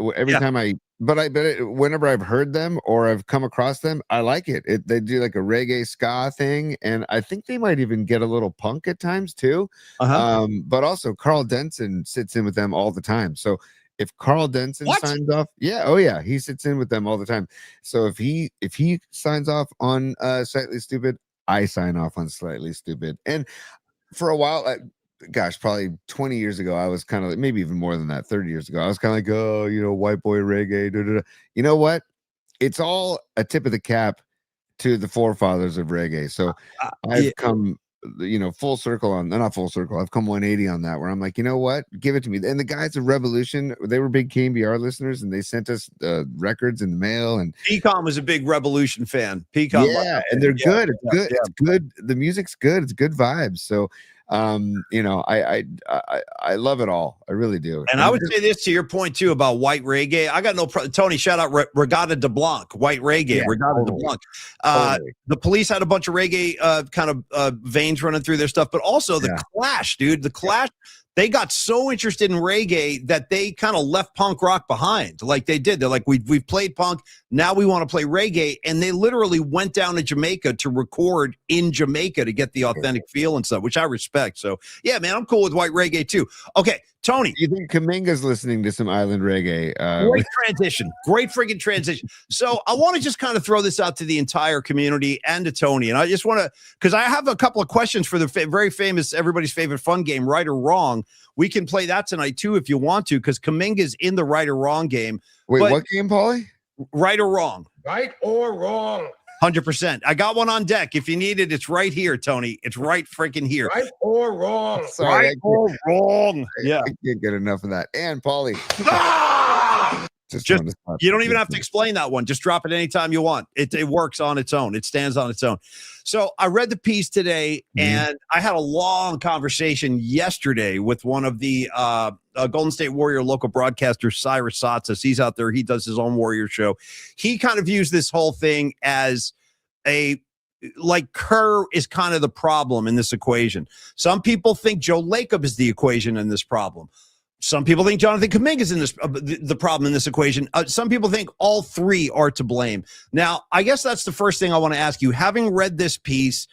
whenever I've heard them or I've come across them, I like it. They do like a reggae ska thing, and I think they might even get a little punk at times too. But also Carl Denson sits in with them all the time. So if Carl Denson signs off, he sits in with them all the time. So if he signs off on Slightly Stupid, I sign off on Slightly Stupid. And for a while, probably 20 years ago, I was kind of, maybe even more than that, 30 years ago, I was kind of like, white boy reggae. Da, da, da. You know what? It's all a tip of the cap to the forefathers of reggae. So I've come, full circle not full circle. I've come 180 on that, where I'm like, you know what? Give it to me. And the guys of Revolution, they were big KMBR listeners, and they sent us records in the mail. And Pecan was a big Revolution fan. And they're good. It's good. It's good. The music's good. It's good vibes. So I love it all. I really do. And I would say this to your point too about white reggae. I got no Tony, shout out Regatta de Blanc, white reggae. Regatta de Blanc. The Police had a bunch of reggae kind of veins running through their stuff, but also the Clash, dude. The Clash, they got so interested in reggae that they kind of left punk rock behind. Like they did. They're like, we've played punk. Now we want to play reggae. And they literally went down to Jamaica to record in Jamaica to get the authentic feel and stuff, which I respect. So yeah, man, I'm cool with white reggae too. Okay, Tony. You think Kaminga's listening to some island reggae? Great transition. Great friggin' transition. So I want to just kind of throw this out to the entire community and to Tony. And I just want to, because I have a couple of questions for the very famous, everybody's favorite fun game, Right or Wrong. We can play that tonight too if you want to, because Kaminga's in the Right or Wrong game. Wait, what game, Paulie? Right or Wrong. Right or wrong. 100%. I got one on deck. If you need it, it's right here, Tony. It's right freaking here. Right or wrong. Sorry, right or wrong. I can't get enough of that. And Paulie. Just you don't even have to explain that one. Just drop it anytime you want. It works on its own. It stands on its own. So I read the piece today, and I had a long conversation yesterday with one of the Golden State Warrior local broadcasters, Cyrus Satsas. He's out there. He does his own Warrior show. He kind of views this whole thing as Kerr is kind of the problem in this equation. Some people think Joe Lacob is the equation in this problem. Some people think Jonathan Kaminga is in this the problem in this equation. Some people think all three are to blame. Now, I guess that's the first thing I want to ask you. Having read this piece,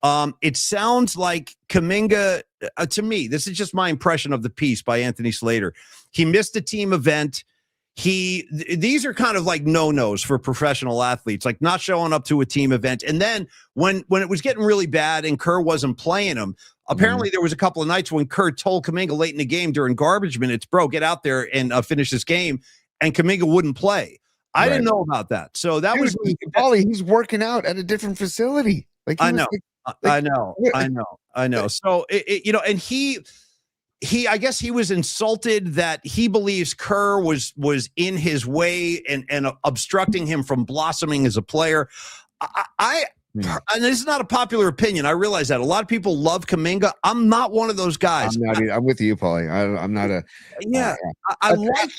it sounds like Kaminga, to me, this is just my impression of the piece by Anthony Slater. He missed a team event. these are kind of like no-nos for professional athletes, like not showing up to a team event. And then when it was getting really bad and Kerr wasn't playing him, apparently there was a couple of nights when Kerr told Kaminga late in the game during garbage minutes, bro, get out there and finish this game. And Kaminga wouldn't play. I didn't know about that. So that was Paulie. He's working out at a different facility. Like I know. So and I guess he was insulted that he believes Kerr was in his way and obstructing him from blossoming as a player. And this is not a popular opinion. I realize that a lot of people love Kaminga. I'm not one of those guys. I'm with you, Paulie. I'm not a. I like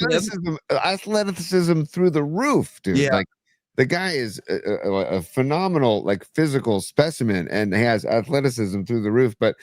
athleticism through the roof, dude. Yeah. Like the guy is a phenomenal, like physical specimen, and has athleticism through the roof. But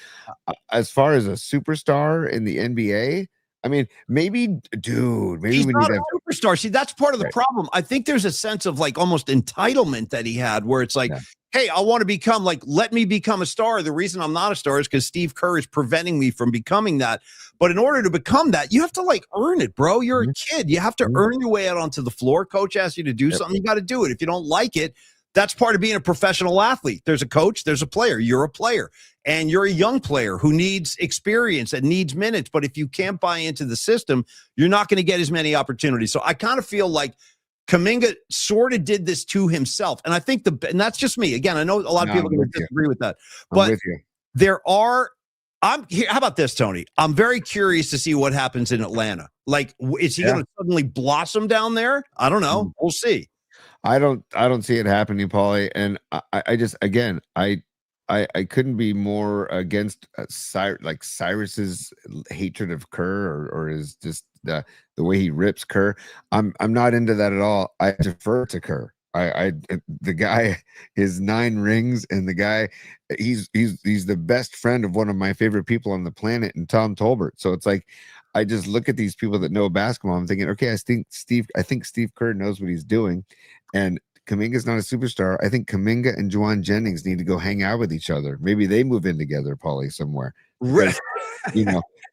as far as a superstar in the NBA, I mean, maybe he's not a superstar. See, that's part of the problem. I think there's a sense of like almost entitlement that he had, where it's like, hey, I want to become let me become a star. The reason I'm not a star is because Steve Kerr is preventing me from becoming that. But in order to become that, you have to like earn it, bro. You're a kid. You have to earn your way out onto the floor. Coach asks you to do something. You got to do it. If you don't like it, that's part of being a professional athlete. There's a coach, there's a player. You're a player, and you're a young player who needs experience and needs minutes. But if you can't buy into the system, you're not going to get as many opportunities. So I kind of feel like Kaminga sort of did this to himself. And I think and that's just me. Again, I know a lot of people are going to disagree with that. But how about this, Tony? I'm very curious to see what happens in Atlanta. Like, is he going to suddenly blossom down there? I don't know. We'll see. I don't see it happening, Paulie. And I just, again, I couldn't be more against Cyrus's hatred of Kerr or his just the way he rips Kerr. I'm not into that at all. I defer to Kerr. The guy is 9 rings, and the guy he's the best friend of one of my favorite people on the planet, and Tom Tolbert. So it's like I just look at these people that know basketball. I'm thinking, okay, I think Steve Kerr knows what he's doing, and Kaminga's not a superstar. I think Kaminga and Juwan Jennings need to go hang out with each other. Maybe they move in together, Paulie, somewhere. Right.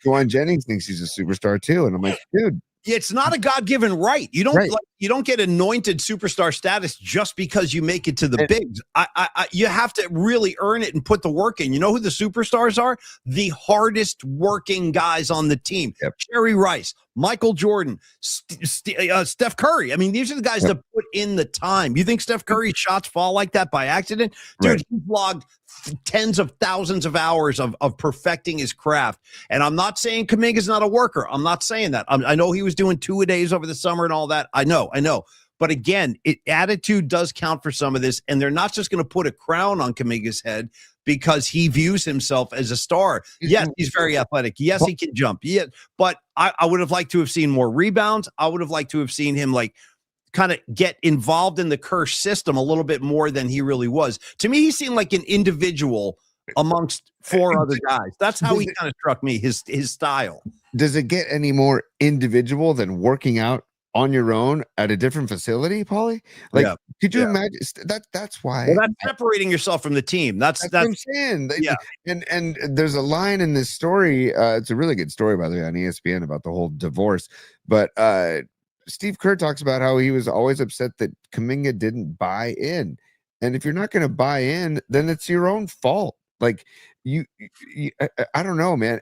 Juwan Jennings thinks he's a superstar too, and I'm like, dude. It's not a God-given right. You don't get anointed superstar status just because you make it to the bigs. You have to really earn it and put the work in. You know who the superstars are? The hardest working guys on the team. Jerry Rice, Michael Jordan, Steph Curry. I mean, these are the guys that put in the time. You think Steph Curry's shots fall like that by accident? Dude, he logged tens of thousands of hours of perfecting his craft. And I'm not saying Kaminga's not a worker. I'm not saying that. I know he was doing 2-a-days over the summer and all that. I know. But again, attitude does count for some of this. And they're not just going to put a crown on Kaminga's head because he views himself as a star. Yes, he's very athletic. Yes, he can jump. Yeah, but I would have liked to have seen more rebounds. I would have liked to have seen him kind of get involved in the Kerr system a little bit more than he really was. To me, he seemed like an individual amongst 4 other guys. That's how he kind of struck me, his style. Does it get any more individual than working out on your own at a different facility, Paulie? Could you imagine that's why that's separating yourself from the team. That's what I'm saying. Yeah. And there's a line in this story. It's a really good story, by the way, on ESPN about the whole divorce. But Steve Kerr talks about how he was always upset that Kaminga didn't buy in. And if you're not going to buy in, then it's your own fault. Like you I don't know, man.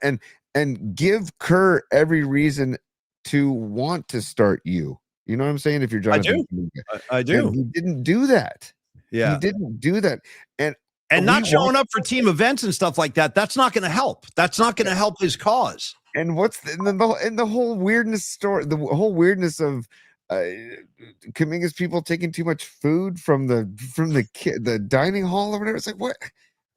And give Kerr every reason to want to start you. You know what I'm saying? If you're Jonathan Kaminga. I do. And he didn't do that. Yeah. He didn't do that. And not showing up for team events and stuff like that, that's not going to help. That's not going to help his cause. And the whole weirdness story, the whole weirdness of Kaminga's people taking too much food from the dining hall or whatever. It's like, what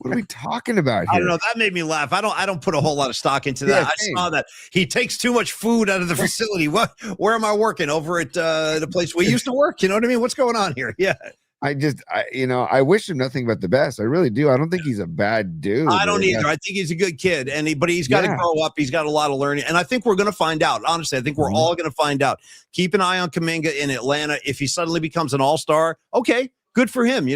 are we talking about here? I don't know. That made me laugh. I don't put a whole lot of stock into that. I saw that he takes too much food out of the facility. Where am I working? Over at the place we used to work? You know what I mean? What's going on here? Yeah. I wish him nothing but the best. I really do. I don't think he's a bad dude. I don't either. I think he's a good kid, but he's got to grow up. He's got a lot of learning, and I think we're going to find out. Honestly, I think we're all going to find out. Keep an eye on Kaminga in Atlanta. If he suddenly becomes an all-star, okay, good for him.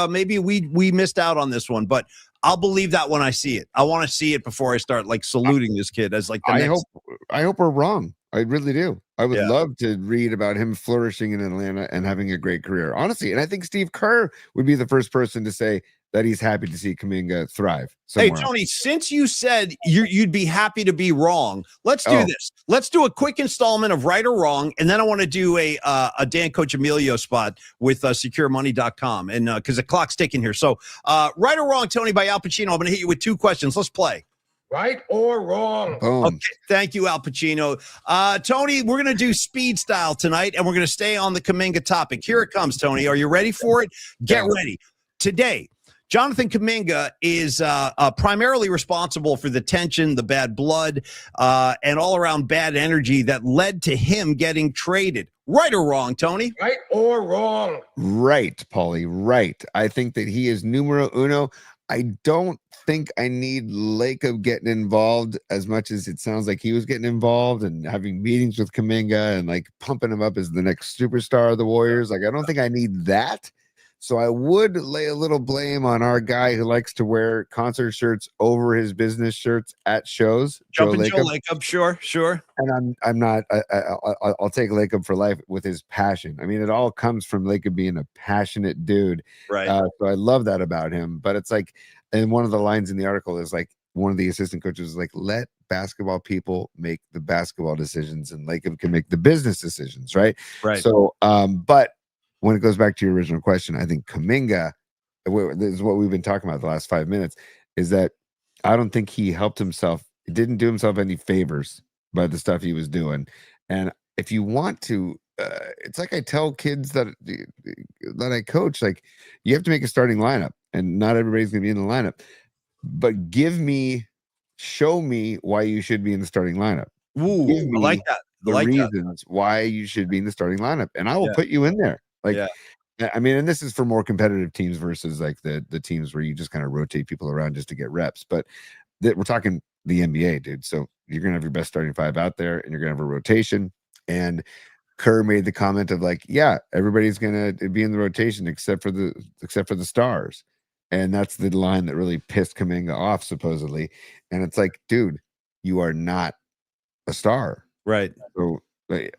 Maybe we missed out on this one, but I'll believe that when I see it. I want to see it before I start saluting this kid as the next. I hope we're wrong. I really do. I would Yeah. love to read about him flourishing in Atlanta and having a great career, honestly. And I think Steve Kerr would be the first person to say that he's happy to see Kaminga thrive Hey, somewhere else. Tony, since you said you'd be happy to be wrong, let's do Oh. this. Let's do a quick installment of Right or Wrong, and then I want to do a Dan Coach Emilio spot with securemoney.com, and because the clock's ticking here. So Right or Wrong, Tony, by Al Pacino. I'm going to hit you with 2 questions. Let's play. Right or wrong? Boom. Okay, thank you, Al Pacino. Tony, we're going to do speed style tonight, and we're going to stay on the Kaminga topic. Here it comes, Tony. Are you ready for it? Get ready. Today, Jonathan Kaminga is primarily responsible for the tension, the bad blood, and all-around bad energy that led to him getting traded. Right or wrong, Tony? Right or wrong? Right, Paulie, right. I think that he is numero uno. I don't think I need Lacob getting involved as much as it sounds like he was getting involved and having meetings with Kaminga and like pumping him up as the next superstar of the Warriors. Like, I don't think I need that. So I would lay a little blame on our guy who likes to wear concert shirts over his business shirts at shows. Jumping Joe Lacob, sure. And I'm not. I'll take Lacob for life with his passion. I mean, it all comes from Lacob being a passionate dude. Right. So I love that about him. But it's like, and one of the lines in the article is like, one of the assistant coaches is like, let basketball people make the basketball decisions, and Lacob can make the business decisions. Right. Right. So, but when it goes back to your original question, I think Kaminga, this is what we've been talking about the last 5 minutes, is that I don't think he helped himself. He didn't do himself any favors by the stuff he was doing. And if you want to, it's like I tell kids that I coach, like, you have to make a starting lineup, and not everybody's going to be in the lineup. But show me why you should be in the starting lineup. Ooh, I like that. The reasons why you should be in the starting lineup, and I will put you in there. Like, I mean, and this is for more competitive teams versus like the teams where you just kind of rotate people around just to get reps. But we're talking the NBA, dude. So you're gonna have your best starting 5 out there, and you're gonna have a rotation. And Kerr made the comment of like, yeah, everybody's gonna be in the rotation except for the stars. And that's the line that really pissed Kaminga off, supposedly. And it's like, dude, you are not a star. Right. So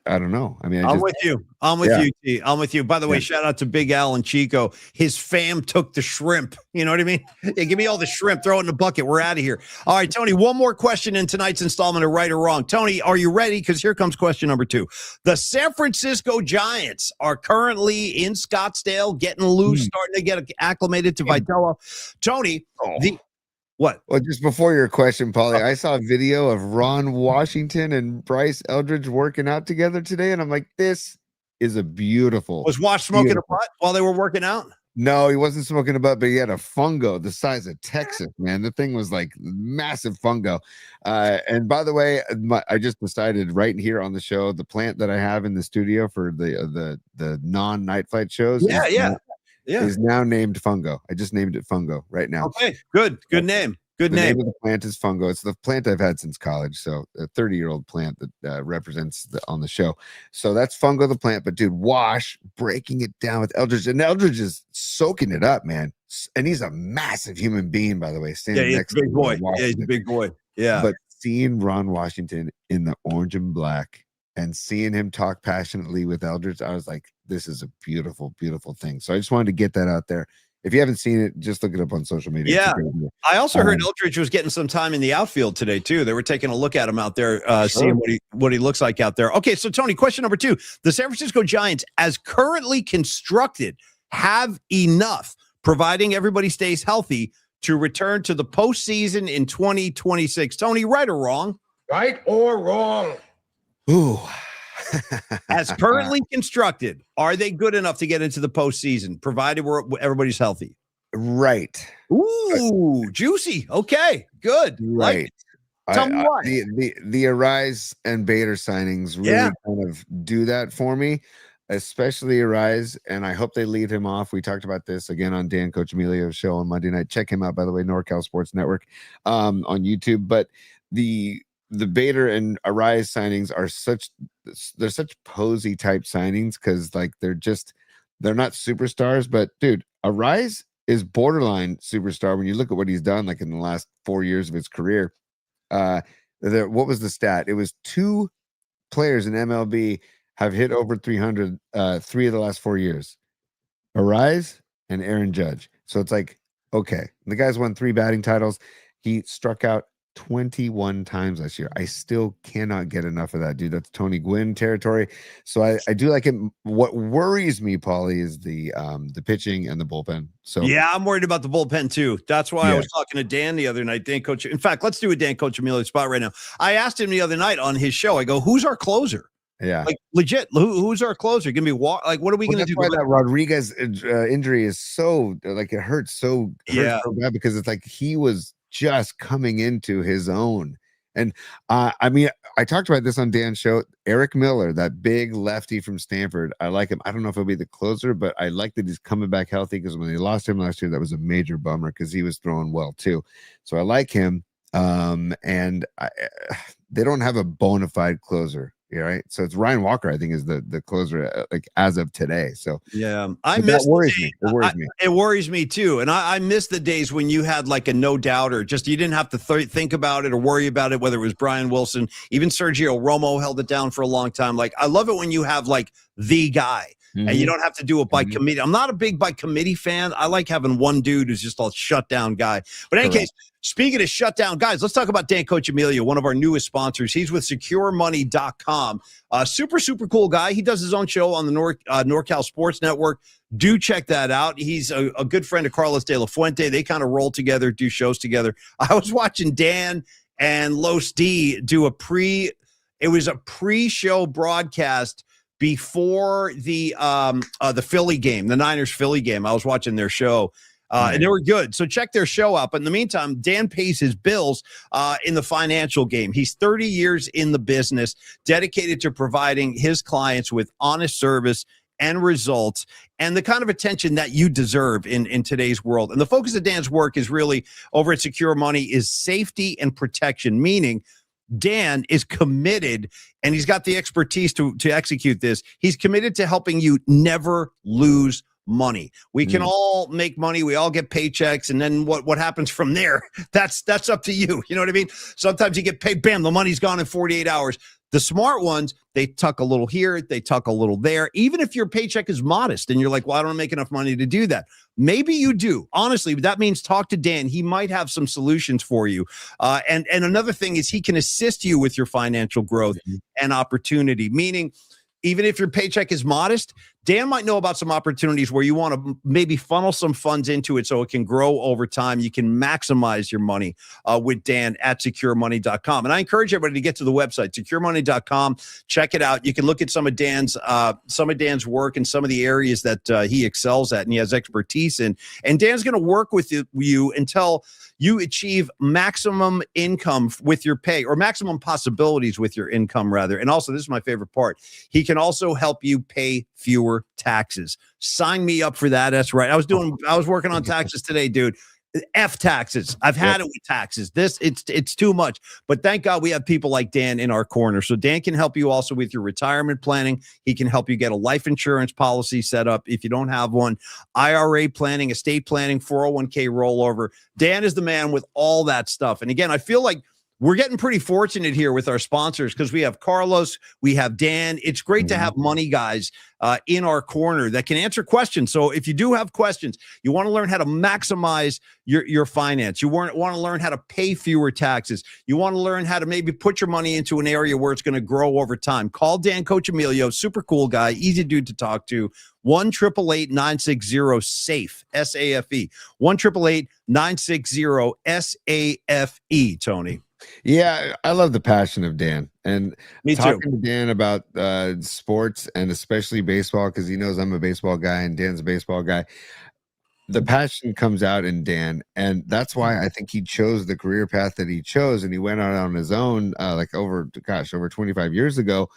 I don't know. I mean, I'm with you. I'm with you, T. I'm with you. By the way, shout out to Big Al and Chico. His fam took the shrimp. You know what I mean? Yeah, give me all the shrimp. Throw it in the bucket. We're out of here. All right, Tony, one more question in tonight's installment of Right or Wrong. Tony, are you ready? Because here comes question number 2. The San Francisco Giants are currently in Scottsdale, getting loose, starting to get acclimated to Vitello. Tony, what? Well, just before your question, Paulie, I saw a video of Ron Washington and Bryce Eldridge working out together today, and I'm like, this is a beautiful. Was Wash smoking a butt while they were working out? No, he wasn't smoking a butt, but he had a fungo the size of Texas, man. The thing was like massive fungo. And by the way, I just decided right here on the show, the plant that I have in the studio for the non-night flight shows. Is now named Fungo. I just named it Fungo right now. Okay, good name. The name of the plant is Fungo. It's the plant I've had since college. So a 30-year-old plant that represents on the show. So that's Fungo the plant. But dude, Wash breaking it down with Eldridge, and Eldridge is soaking it up, man. And he's a massive human being, by the way. He's a big boy. Yeah, he's a big boy. Yeah. But seeing Ron Washington in the orange and black and seeing him talk passionately with Eldridge, I was like, this is a beautiful, beautiful thing. So I just wanted to get that out there. If you haven't seen it, just look it up on social media. Yeah. I also heard Eldridge was getting some time in the outfield today, too. They were taking a look at him out there, seeing what he looks like out there. Okay, so, Tony, question number 2. The San Francisco Giants, as currently constructed, have enough, providing everybody stays healthy, to return to the postseason in 2026. Tony, right or wrong? Right or wrong? Ooh. As currently constructed, are they good enough to get into the postseason, provided everybody's healthy? Right. Ooh, juicy. Okay, good. Right. Tell me why. The Arise and Bader signings really kind of do that for me, especially Arise, and I hope they lead him off. We talked about this again on Dan Coach Emilio's show on Monday night. Check him out, by the way, NorCal Sports Network on YouTube. But the Bader and Arise signings are such posy type signings, because like they're not superstars. But dude, Arise is borderline superstar when you look at what he's done like in the last 4 years of his career. What was the stat? It was 2 players in MLB have hit over 300 3 of the last 4 years. Arise and Aaron Judge. So it's like, okay, the guy's won 3 batting titles. He struck out 21 times last year. I still cannot get enough of that, dude. That's Tony Gwynn territory. So I do like it. What worries me, Paulie, is the pitching and the bullpen. So yeah, I'm worried about the bullpen too. That's why I was talking to Dan the other night. Dan Coach. In fact, let's do a Dan Coach Emilio spot right now. I asked him the other night on his show. I go, "Who's our closer?" Yeah, like legit. Who's our closer? Gonna be like, what are we gonna do? Why that Rodriguez injury is so like it hurts so bad because it's like he was just coming into his own. And I mean, I talked about this on Dan's show. Eric Miller, that big lefty from Stanford, I like him. I don't know if he'll be the closer, but I like that he's coming back healthy, because when they lost him last year, that was a major bummer because he was throwing well too. So I like him. And they don't have a bona fide closer. Yeah, right. So it's Ryan Walker, I think, is the closer like as of today. So yeah, that worries me. It worries me. It worries me too. And I miss the days when you had like a no doubter. Just you didn't have to think about it or worry about it. Whether it was Brian Wilson, even Sergio Romo held it down for a long time. Like I love it when you have like the guy. And you don't have to do it by committee. I'm not a big by committee fan. I like having one dude who's just a shutdown guy. But in any case, speaking of shutdown guys, let's talk about Dan Coach Emilio, one of our newest sponsors. He's with SecureMoney.com. Super cool guy. He does his own show on the NorCal Sports Network. Do check that out. He's a good friend of Carlos De La Fuente. They kind of roll together, do shows together. I was watching Dan and Los D do a pre-show broadcast before the Philly game, the Niners Philly game. I was watching their show, and they were good. So check their show out. But in the meantime, Dan pays his bills in the financial game. He's 30 years in the business, dedicated to providing his clients with honest service and results and the kind of attention that you deserve in today's world. And the focus of Dan's work is really over at Secure Money is safety and protection, meaning Dan is committed, and he's got the expertise to execute this. He's committed to helping you never lose money. We can all make money. We all get paychecks. And then what happens from there, that's up to you. You know what I mean? Sometimes you get paid, bam, the money's gone in 48 hours. The smart ones, they tuck a little here, they tuck a little there. Even if your paycheck is modest and you're like, well, I don't make enough money to do that. Maybe you do. Honestly, that means talk to Dan. He might have some solutions for you. And another thing is he can assist you with your financial growth and opportunity, meaning even if your paycheck is modest, Dan might know about some opportunities where you want to maybe funnel some funds into it so it can grow over time. You can maximize your money with Dan at SecureMoney.com. And I encourage everybody to get to the website, SecureMoney.com. Check it out. You can look at some of Dan's work and some of the areas that he excels at and he has expertise in. And Dan's going to work with you until you achieve maximum income with your pay, or maximum possibilities with your income, rather. And also, this is my favorite part. He can also help you pay fewer taxes. Sign me up for that. That's right. I was working on taxes today, dude. F taxes. I've had it with taxes. It's too much. But thank God we have people like Dan in our corner. So Dan can help you also with your retirement planning. He can help you get a life insurance policy set up if you don't have one, IRA planning, estate planning, 401k rollover. Dan is the man with all that stuff. And again, I feel like we're getting pretty fortunate here with our sponsors because we have Carlos, we have Dan. It's great to have money guys in our corner that can answer questions. So if you do have questions, you want to learn how to maximize your finance, you want to learn how to pay fewer taxes, you want to learn how to maybe put your money into an area where it's going to grow over time, call Dan Coach Emilio. Super cool guy, easy dude to talk to. 1-888-960-SAFE, SAFE. 1-888-960-SAFE, Tony. Yeah, I love the passion of Dan, and Me talking too. to Dan about sports and especially baseball, because he knows I'm a baseball guy and Dan's a baseball guy. The passion comes out in Dan, and that's why I think he chose the career path that he chose, and he went out on his own over 25 years ago,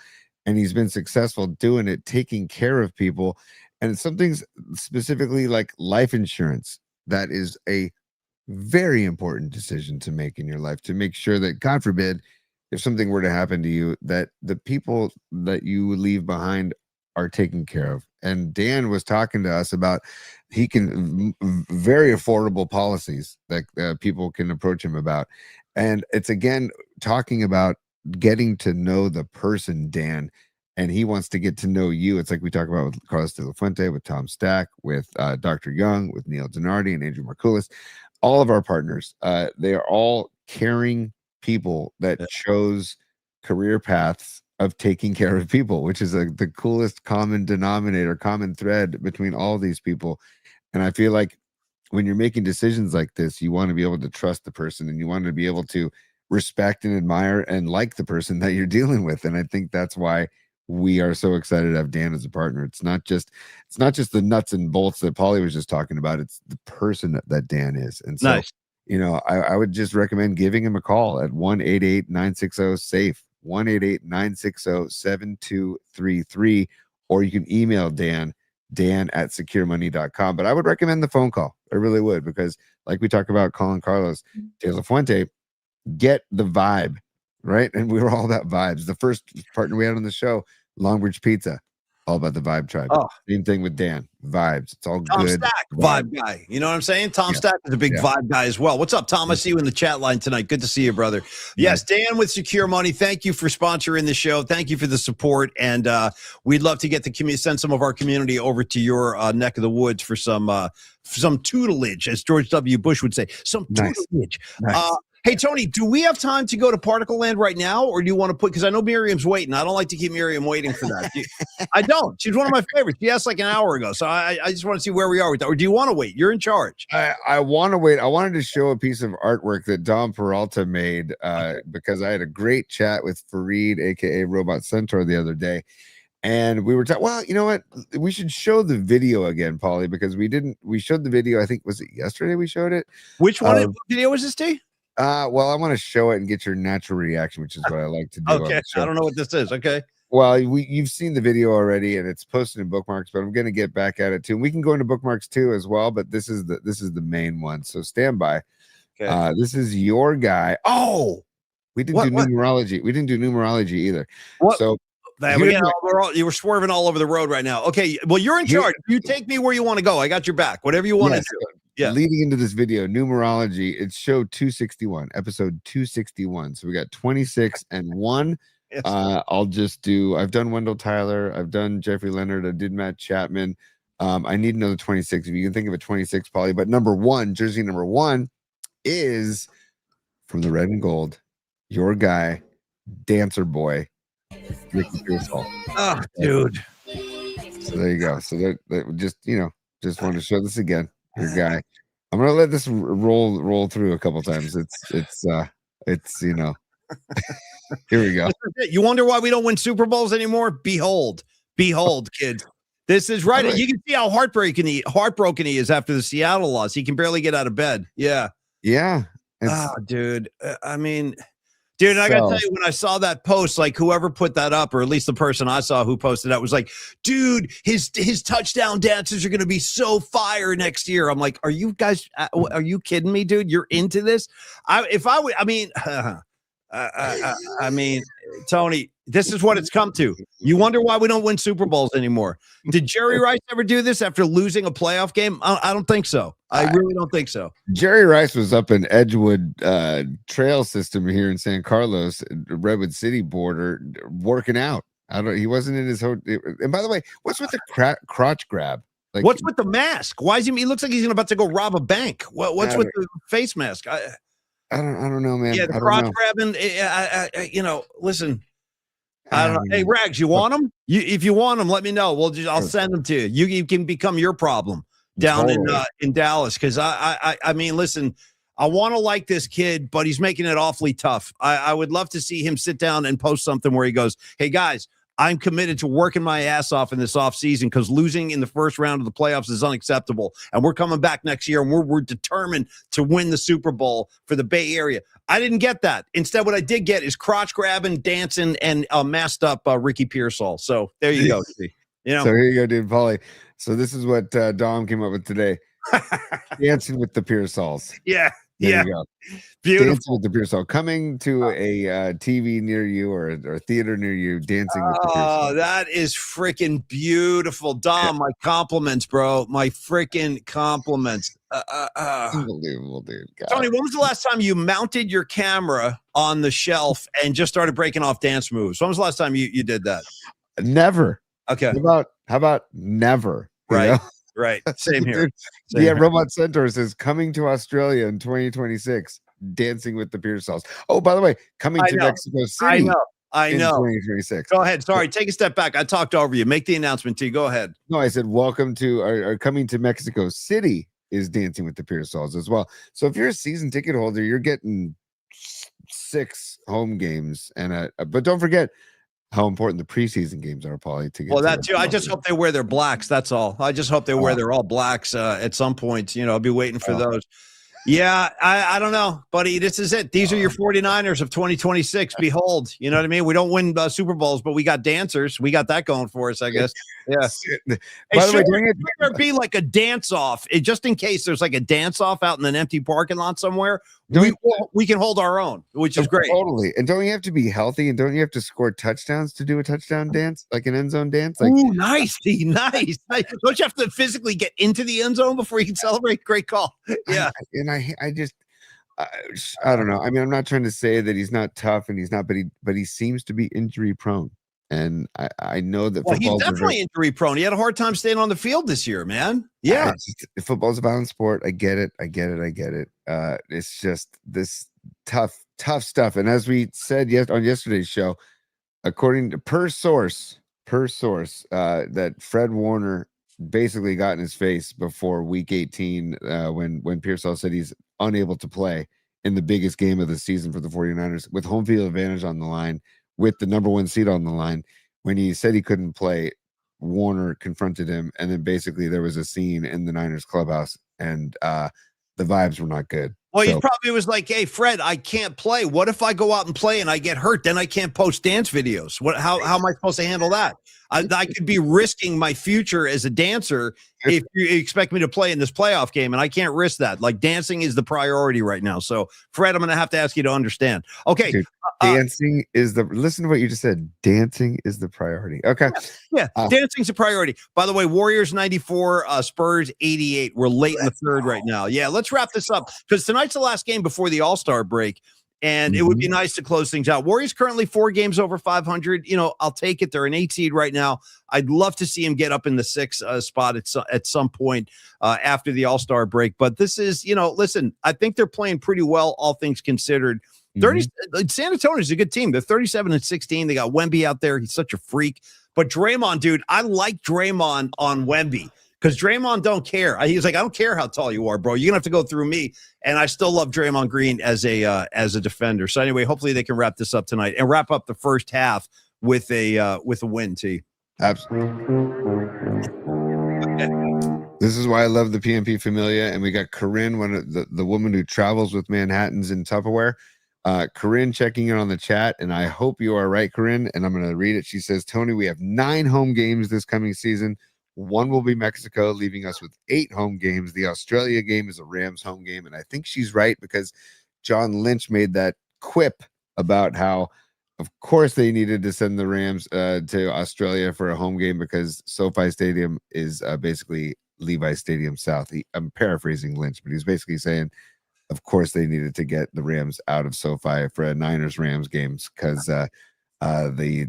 and he's been successful doing it, taking care of people. And it's something specifically like life insurance that is a very important decision to make in your life, to make sure that, God forbid, if something were to happen to you, that the people that you leave behind are taken care of. And Dan was talking to us about he can very affordable policies that people can approach him about. And it's again talking about getting to know the person, Dan, and he wants to get to know you. It's like we talk about with Carlos De La Fuente, with Tom Stack, with Dr. Young, with Neil Donardi and Andrew Markoulis. All of our partners, they are all caring people that chose career paths of taking care of people, which is the coolest common denominator, common thread between all these people. And I feel like when you're making decisions like this, you want to be able to trust the person, and you want to be able to respect and admire and like the person that you're dealing with. And I think that's why we are so excited to have Dan as a partner. It's not just the nuts and bolts that Paulie was just talking about. It's the person that Dan is. And so, Nice. you know, I would just recommend giving him a call at 1-888-960-SAFE, 1-888-960-7233, or you can email Dan at securemoney.com. But I would recommend the phone call. I really would, because like we talk about Colin Carlos De La Fuente, get the vibe, right? And we were all about vibes. The first partner we had on the show, Longbridge Pizza, all about the vibe tribe. Oh. Same thing with Dan, vibes. It's all Tom good. Stack, vibe guy. You know what I'm saying? Tom Stack is a big vibe guy as well. What's up, Tom? I see you in the chat line tonight. Good to see you, brother. Yes, Dan with Secure Money. Thank you for sponsoring the show. Thank you for the support. And we'd love to get the community, send some of our community over to your neck of the woods for some tutelage, as George W. Bush would say. Some tutelage. Nice. Hey, Tony, do we have time to go to Particle Land right now, or do you want to put, because I know Miriam's waiting. I don't like to keep Miriam waiting for that. I don't. She's one of my favorites. She asked like an hour ago, so I just want to see where we are with that. Or do you want to wait? You're in charge. I want to wait. I wanted to show a piece of artwork that Dom Peralta made because I had a great chat with Fareed, a.k.a. Robot Centaur, the other day. And we were talking, well, you know what? We should show the video again, Paulie, because we showed the video. I think, was it yesterday we showed it? Which one? What video was this, T? Well, I want to show it and get your natural reaction, which is what I like to do. Okay, I don't know what this is. Okay. Well, you've seen the video already, and it's posted in bookmarks, but I'm going to get back at it too. And we can go into bookmarks too as well, but this is the main one. So stand by. Okay. This is your guy. Oh, we didn't do numerology. We didn't do numerology either. What? So you were swerving all over the road right now. Okay, well, you're in charge. You take me where you want to go. I got your back. Whatever you want to do. Yeah. Leading into this video, numerology, it's show 261, episode 261. So we got 26 and 1. Yes. I've done Wendell Tyler, I've done Jeffrey Leonard, I did Matt Chapman. I need another 26. If you can think of a 26, probably. But jersey number 1 is from the red and gold, your guy, dancer boy, Ricky Pearsall. Oh, dude. So there you go. So that just wanted to show this again. Your guy. I'm gonna let this roll through a couple times. It's here we go. You wonder why we don't win Super Bowls anymore? Behold, kids. This is right. You can see how heartbroken he is after the Seattle loss. He can barely get out of bed. Yeah. Dude. I mean, dude, I gotta tell you, when I saw that post, like whoever put that up, or at least the person I saw who posted that, was like, dude, his touchdown dances are gonna be so fire next year. I'm like, are you kidding me, dude? You're into this? I mean, Tony, this is what it's come to. You wonder why we don't win Super Bowls anymore. Did Jerry Rice ever do this after losing a playoff game? I don't think so. I really don't think so. Jerry Rice was up in Edgewood trail system here in San Carlos, Redwood City border, working out. He wasn't in his hotel. And by the way, what's with the crotch grab? Like, what's with the mask? Why is he looks like he's about to go rob a bank. What's with the face mask? I don't know, man. Yeah, the crotch grabbing. Listen. I don't know. Hey, Rags, you want them? If you want them, let me know. I'll send them to you. You can become your problem down in Dallas. Because I mean, listen, I want to like this kid, but he's making it awfully tough. I would love to see him sit down and post something where he goes, "Hey guys, I'm committed to working my ass off in this offseason because losing in the first round of the playoffs is unacceptable. And we're coming back next year, and we're determined to win the Super Bowl for the Bay Area." I didn't get that. Instead, what I did get is crotch grabbing, dancing, and masked up Ricky Pearsall. So there you go. So here you go, dude, Paulie. So this is what Dom came up with today. Dancing with the Pearsalls. Yeah. There you go. Beautiful. Dancing with the Pearsall. Coming to a TV near you or theater near you, Dancing with the Pearsall. Oh, that is freaking beautiful. Dom, my compliments, bro. My freaking compliments. Unbelievable, dude. God. Tony, when was the last time you mounted your camera on the shelf and just started breaking off dance moves? When was the last time you did that? Never. Okay. How about never? Right. Right. Same here. Same yeah, here. Robot Centaur says coming to Australia in 2026, Dancing with the Pearsalls. Oh, by the way, coming to Mexico City. I know. 2026. Go ahead. Sorry, take a step back. I talked over you. Make the announcement, T. Go ahead. No, I said welcome to or coming to Mexico City is Dancing with the Pearsalls as well. So if you're a season ticket holder, you're getting 6 home games and but don't forget how important the preseason games are, Paulie. To get Well, to that too. I just hope they wear their blacks. That's all. I just hope they wear their all blacks at some point. I'll be waiting for those. Yeah, I don't know, buddy. This is it. These are your 49ers of 2026. Behold, you know what I mean? We don't win Super Bowls, but we got dancers. We got that going for us, I guess. Yeah. By the way, should there be like a dance off, just in case there's like a dance off out in an empty parking lot somewhere? We can hold our own, which is great. Totally. And don't you have to be healthy? And don't you have to score touchdowns to do a touchdown dance, like an end zone dance? Like, ooh, nice. Nice. Don't you have to physically get into the end zone before you can celebrate? Great call. Yeah. I don't know. I mean, I'm not trying to say that he's not tough and he's not, but he seems to be injury prone. And I know that he's definitely injury prone. He had a hard time staying on the field this year, man. Yeah. Football's a violent sport. I get it. It's just this tough stuff. And as we said on yesterday's show, according to per source, that Fred Warner basically got in his face before week 18 when Pearsall said he's unable to play in the biggest game of the season for the 49ers with home field advantage on the line, with the number 1 seed on the line. When he said he couldn't play, Warner confronted him, and then basically there was a scene in the Niners clubhouse, and the vibes were not good. Well, he probably was like, "Hey, Fred, I can't play. What if I go out and play and I get hurt? Then I can't post dance videos. How am I supposed to handle that? I could be risking my future as a dancer if you expect me to play in this playoff game, and I can't risk that. Like, dancing is the priority right now. So, Fred, I'm going to have to ask you to understand. Okay. Dude, dancing listen to what you just said. Dancing is the priority. Okay. Yeah. Dancing's a priority. By the way, Warriors 94, Spurs 88. We're late in the third right now. Yeah. Let's wrap this up because tonight's the last game before the All-Star break. And it would be nice to close things out. Warriors currently 4 games over 500. I'll take it. They're an 8 seed right now. I'd love to see him get up in the 6 spot at some point after the All-Star break. But this is, listen, I think they're playing pretty well, all things considered. 30 San Antonio's a good team. They're 37-16. They got Wemby out there. He's such a freak. But Draymond, dude, I like Draymond on Wemby. Because Draymond don't care. He's like, I don't care how tall you are, bro. You're gonna have to go through me. And I still love Draymond Green as a defender. So anyway, hopefully they can wrap this up tonight and wrap up the first half with a win. T. Absolutely. This is why I love the PMP Familia, and we got Corinne, one of the woman who travels with Manhattans in Tupperware. Corinne checking in on the chat, and I hope you are right, Corinne. And I'm going to read it. She says, Tony, we have 9 home games this coming season. 1 will be Mexico, leaving us with 8 home games. The Australia game is a Rams home game. And I think she's right because John Lynch made that quip about how, of course, they needed to send the Rams to Australia for a home game because SoFi Stadium is basically Levi's Stadium South. I'm paraphrasing Lynch, but he's basically saying, of course, they needed to get the Rams out of SoFi for a Niners-Rams games because the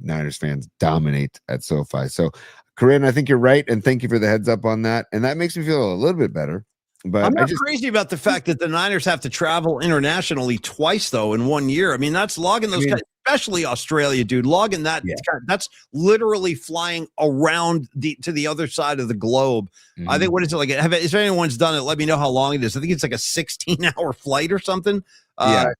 Niners fans dominate at SoFi. So, Corinne, I think you're right, and thank you for the heads up on that. And that makes me feel a little bit better. But I'm not crazy about the fact that the Niners have to travel internationally twice, though, in 1 year. I mean, that's logging those guys, especially Australia, dude. Logging that, that's literally flying around to the other side of the globe. I think, what is it like? If anyone's done it, let me know how long it is. I think it's like a 16-hour flight or something. I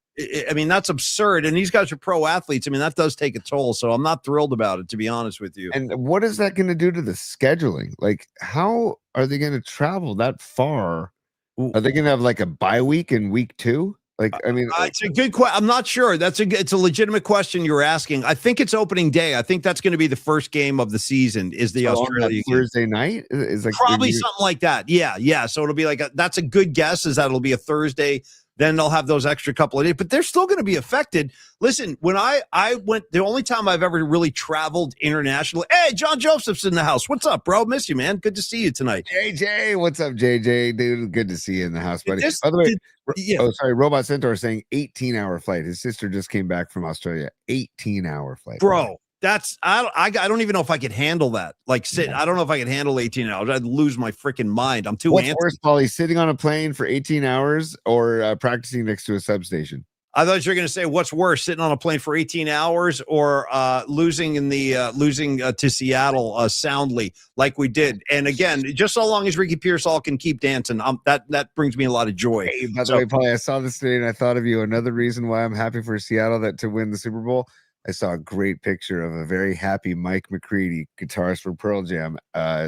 mean, that's absurd. And these guys are pro athletes. I mean, that does take a toll. So I'm not thrilled about it, to be honest with you. And what is that going to do to the scheduling? Like, how are they going to travel that far? Are they going to have like a bye week in week 2? Like, I mean, it's a good question. I'm not sure. It's a legitimate question you're asking. I think it's opening day. I think that's going to be the first game of the season. Is the Australia Thursday night? Is like probably something like that. Yeah. So it'll be like that's a good guess. Is that it'll be a Thursday then they'll have those extra couple of days, but they're still going to be affected. Listen, when I went, the only time I've ever really traveled internationally. Hey, John Joseph's in the house. What's up, bro? Miss you, man. Good to see you tonight. JJ, what's up, JJ? Dude, good to see you in the house, buddy. This- By the way, yeah. oh, sorry, Robot Centaur is saying 18-hour flight. His sister just came back from Australia. 18-hour flight. Bro, that's I don't even know if I could handle that. Like I don't know if I could handle 18 hours. I'd lose my freaking mind. I'm too What's antsy. worse, Paulie, sitting on a plane for 18 hours or practicing next to a substation? I thought you were going to say what's worse, sitting on a plane for 18 hours or losing to Seattle soundly like we did. And again, just so long as Ricky Pearsall can keep dancing, that brings me a lot of joy. Hey, by the way, Paulie, I saw this today and I thought of you. Another reason why I'm happy for Seattle to win the Super Bowl. I saw a great picture of a very happy Mike McCready, guitarist for Pearl Jam,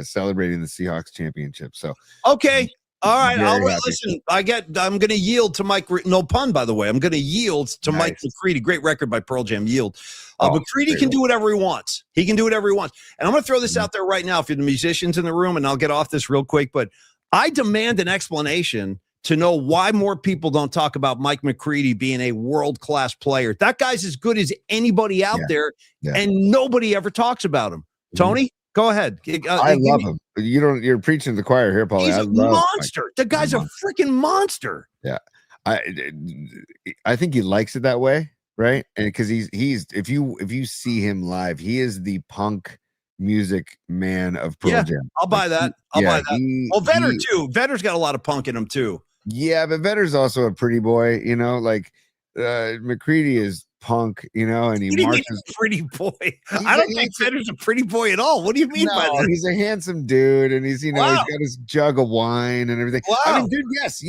celebrating the Seahawks championship. So okay. All right. Very Listen, I'm going to yield to Mike. No pun, by the way. I'm going to yield to Mike McCready. Great record by Pearl Jam. Yield. McCready can do whatever he wants. He can do whatever he wants. And I'm going to throw this out there right now for the musicians in the room, and I'll get off this real quick. But I demand an explanation to know why more people don't talk about Mike McCready being a world-class player. That guy's as good as anybody out there, and nobody ever talks about him. Tony, go ahead. I love him. You're preaching to the choir here, Paulie. He's a monster. The guy's a freaking monster. Yeah. I think he likes it that way, right? And because he's if you see him live, he is the punk music man of Pearl Jam. I'll buy that. I'll buy that. Well, Vetter too. Vetter's got a lot of punk in him too. Yeah, but Vetter's also a pretty boy, like McCready is punk, and he marches. Pretty boy. I don't think Vetter's a pretty boy at all. What do you mean by that? He's a handsome dude, and he's he's got his jug of wine and everything. Wow. I mean, dude, yes.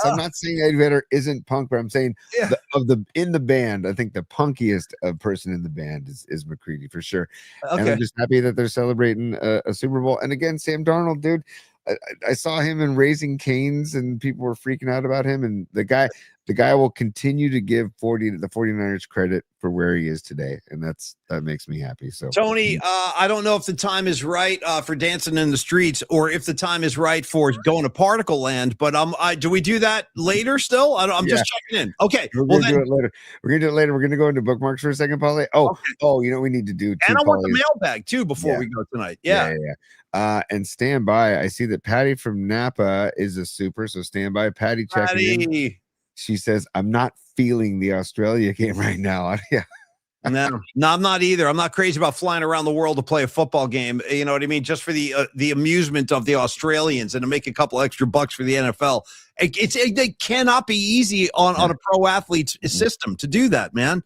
I'm not saying Eddie Vedder isn't punk, but I'm saying in the band, I think the punkiest person in the band is McCready for sure. Okay. And I'm just happy that they're celebrating a Super Bowl. And again, Sam Darnold, dude. I saw him in Raising Cane's and people were freaking out about him. And the guy will continue to give the 49ers credit for where he is today. And that makes me happy. So Tony, I don't know if the time is right for dancing in the streets or if the time is right for going to Particle Land, but do we do that later still? I'm just checking in. Okay. We're going to do it later. We're going to go into bookmarks for a second, Paulie. We need to do too, and I want the mailbag too before we go tonight. Yeah. And stand by. I see that Patty from Napa is a super. So stand by, Patty. Checking in. She says, "I'm not feeling the Australia game right now." Yeah. No, I'm not either. I'm not crazy about flying around the world to play a football game. You know what I mean? Just for the amusement of the Australians and to make a couple extra bucks for the NFL. They cannot be easy on a pro athlete's system to do that, man.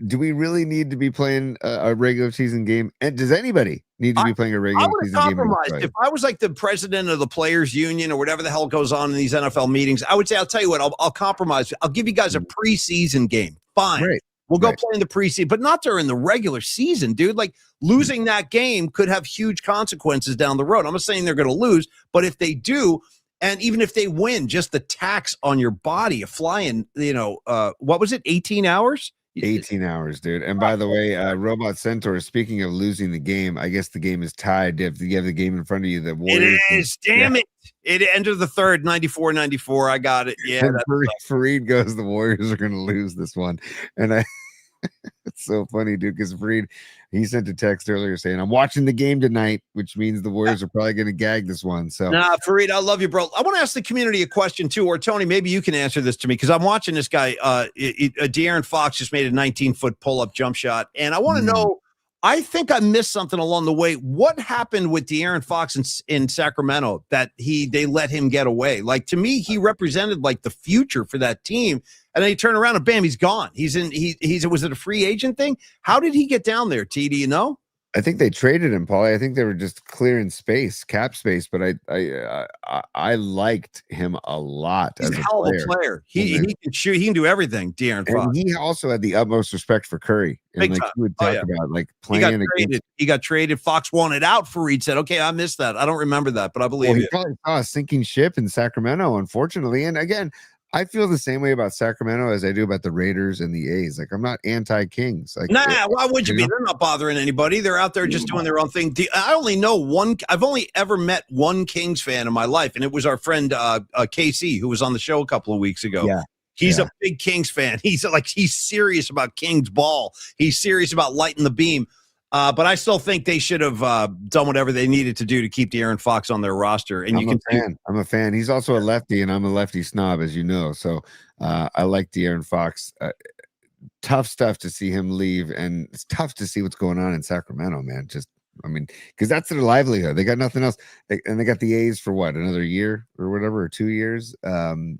Do we really need to be playing a regular season game? And does anybody need to be playing a regular season game? If I was like the president of the players union or whatever the hell goes on in these NFL meetings, I would say, I'll tell you what, I'll compromise. I'll give you guys a preseason game. Fine. Right. We'll go play in the preseason, but not during the regular season, dude. Like losing that game could have huge consequences down the road. I'm not saying they're going to lose, but if they do, and even if they win, just the tax on your body of flying, what was it? 18 hours? 18 hours, dude. And by the way, Robot Centaur, speaking of losing the game, I guess the game is tied. If you have the game in front of you, the Warriors. It is. Damn it. It ended the third, 94-94. I got it. Yeah. Fareed goes, the Warriors are going to lose this one. And it's so funny, dude, because Fareed, he sent a text earlier saying, "I'm watching the game tonight," which means the Warriors are probably going to gag this one. So, Fareed, I love you, bro. I want to ask the community a question too, or Tony, maybe you can answer this to me because I'm watching this guy. De'Aaron Fox just made a 19-foot pull-up jump shot, and I want to know. I think I missed something along the way. What happened with De'Aaron Fox in Sacramento that they let him get away? Like, to me, he represented like the future for that team. And then he turned around and bam, he's gone. Was it a free agent thing? How did he get down there, T? Do you know? I think they traded him, Paulie. I think they were just clearing cap space. But I liked him a lot. He's as a hell of a player. He can shoot. He can do everything. De'Aaron Fox. And he also had the utmost respect for Curry. And he would talk about like playing. He got traded. Fox wanted out. Fareed said, "Okay, I missed that. I don't remember that, but I believe he probably saw a sinking ship in Sacramento, unfortunately." And again, I feel the same way about Sacramento as I do about the Raiders and the A's. Like, I'm not anti-Kings. Like, Nah, why would you be? They're not bothering anybody. They're out there just doing their own thing. I only know one. I've only ever met one Kings fan in my life, and it was our friend KC, who was on the show a couple of weeks ago. Yeah. He's a big Kings fan. He's serious about Kings ball. He's serious about lighting the beam. But I still think they should have done whatever they needed to do to keep De'Aaron Fox on their roster. And I'm a fan. He's also a lefty, and I'm a lefty snob, as you know. So I like De'Aaron Fox. Tough stuff to see him leave, and it's tough to see what's going on in Sacramento, man. Because that's their livelihood. They got nothing else, and they got the A's for what, another year or whatever, or 2 years,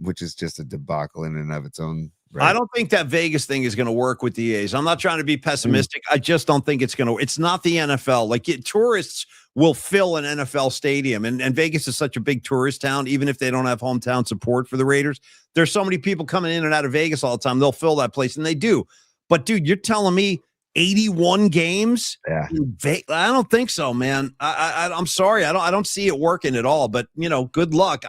which is just a debacle in and of its own. Right. I don't think that Vegas thing is going to work with the A's. I'm not trying to be pessimistic. I just don't think it's going to. It's not the NFL. Like tourists will fill an NFL stadium, and Vegas is such a big tourist town. Even if they don't have hometown support for the Raiders, there's so many people coming in and out of Vegas all the time. They'll fill that place, and they do. But dude, you're telling me 81 games? Yeah, I don't think so, man. I'm sorry. I don't see it working at all. But good luck.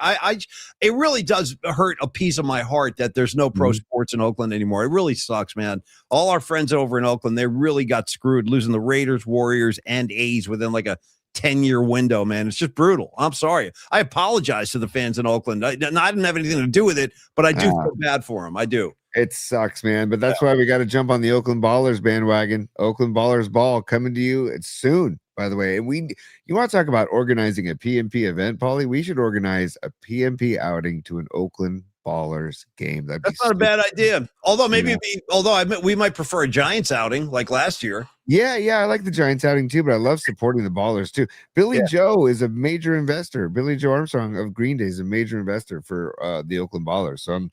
It really does hurt a piece of my heart that there's no pro sports in Oakland anymore. It really sucks, man. All our friends over in Oakland, they really got screwed losing the Raiders, Warriors, and A's within like a 10-year window, man. It's just brutal. I'm sorry. I apologize to the fans in Oakland. I didn't have anything to do with it, but I do feel bad for them. I do. It sucks, man. But that's why we got to jump on the Oakland Ballers bandwagon. Oakland Ballers Ball coming to you soon, by the way. And you want to talk about organizing a PMP event, Paulie? We should organize a PMP outing to an Oakland Ballers game. That's not a bad idea. Although we might prefer a Giants outing like last year. Yeah, I like the Giants outing too, but I love supporting the Ballers too. Billy Joe is a major investor. Billy Joe Armstrong of Green Day is a major investor for the Oakland Ballers. So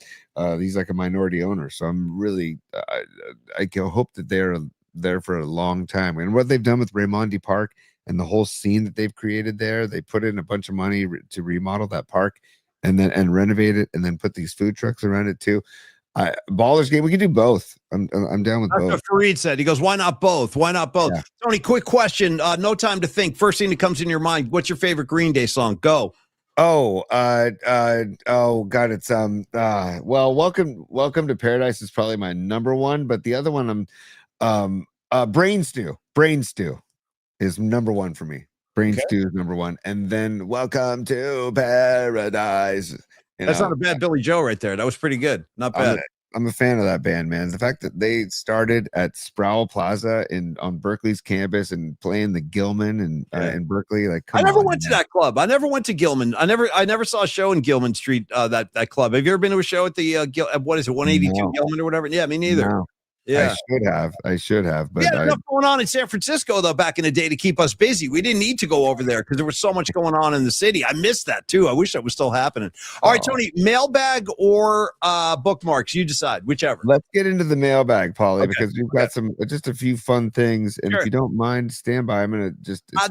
he's like a minority owner. So I'm really I hope that they're there for a long time. And what they've done with Raimondi Park and the whole scene that they've created there, they put in a bunch of money to remodel that park and renovate it, and then put these food trucks around it too. Ballers game, we can do both. I'm down with both. That's what Fareed said. He goes, why not both? Why not both? Yeah. Tony, quick question. No time to think. First thing that comes in your mind, what's your favorite Green Day song? Go. Oh God, it's well, Welcome to Paradise is probably my number one, but the other one Brain Stew is number one for me. Brain Stew is number one, and then Welcome to Paradise. That's not a bad Billy Joe right there. That was pretty good. Not bad. I'm a fan of that band, man. The fact that they started at Sproul Plaza on Berkeley's campus and playing the Gilman and in Berkeley, like I never went to that club. I never went to Gilman. I never saw a show in Gilman Street. That club. Have you ever been to a show at the what is it, 182 Gilman or whatever? Yeah, me neither. No. Yeah, I should have. But enough going on in San Francisco though back in the day to keep us busy. We didn't need to go over there because there was so much going on in the city. I missed that too. I wish that was still happening. All right, Tony, mailbag or bookmarks? You decide, whichever. Let's get into the mailbag, Paulie, because we've got just a few fun things. And if you don't mind, stand by. I'm gonna just. I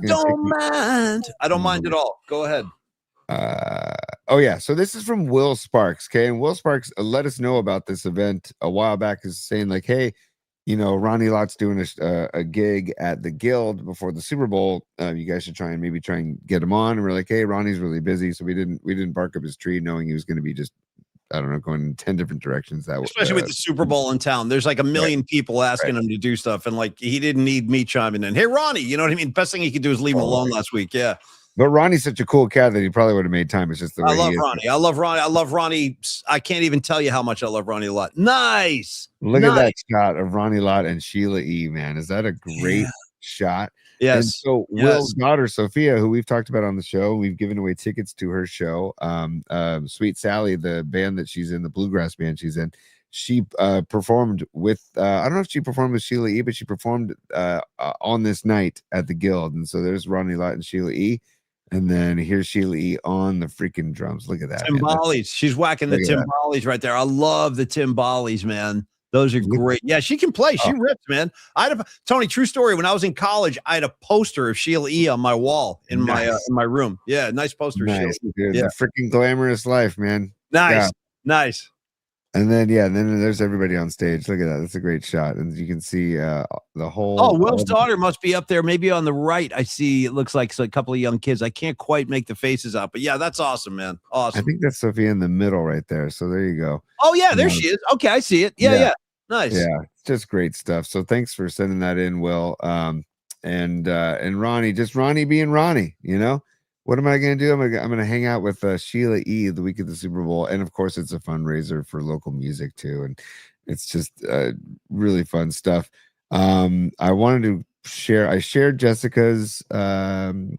don't mind at all. Go ahead. So this is from Will Sparks. Okay, and Will Sparks let us know about this event a while back, is saying like, hey, Ronnie Lott's doing a gig at the Guild before the Super Bowl. You guys should try and get him on. And we're like, hey, Ronnie's really busy, so we didn't bark up his tree, knowing he was going to be just, I don't know, going in 10 different directions. Especially with the Super Bowl in town, there's like a million people asking him to do stuff, and like he didn't need me chiming in. Hey, Ronnie, you know what I mean? Best thing he could do is leave him alone last week. Yeah. But Ronnie's such a cool cat that he probably would have made time. It's just the way I love Ronnie. I can't even tell you how much I love Ronnie Lott. Nice. Look at that shot of Ronnie Lott and Sheila E., man. Is that a great shot? Yes. And so Will's daughter, Sophia, who we've talked about on the show, we've given away tickets to her show. Sweet Sally, the band that she's in, the bluegrass band she's in, she performed with, I don't know if she performed with Sheila E., but she performed on this night at the Guild. And so there's Ronnie Lott and Sheila E., and then here's Sheila E. on the freaking drums. Look at that. Timbales. She's whacking the timbales right there. I love the timbales, man. Those are great. Yeah, she can play. She rips, man. Tony, true story. When I was in college, I had a poster of Sheila E. on my wall in my room. Yeah, nice poster. Nice, Sheila. Dude. Yeah. The freaking glamorous life, man. Nice. And then there's everybody on stage. Look at that. That's a great shot. And you can see the whole. Oh, Will's daughter must be up there, maybe on the right. I see it looks like a couple of young kids. I can't quite make the faces out, but yeah, that's awesome, man. Awesome. I think that's Sophia in the middle right there. So there you go. Oh, yeah, there she is. Okay, I see it. Yeah. Nice. Yeah, it's just great stuff. So thanks for sending that in, Will. And Ronnie, just Ronnie being Ronnie, you know. What am I going to do? I'm going to hang out with Sheila E. the week of the Super Bowl. And of course, it's a fundraiser for local music too. And it's just really fun stuff. I wanted to share, I shared Jessica's post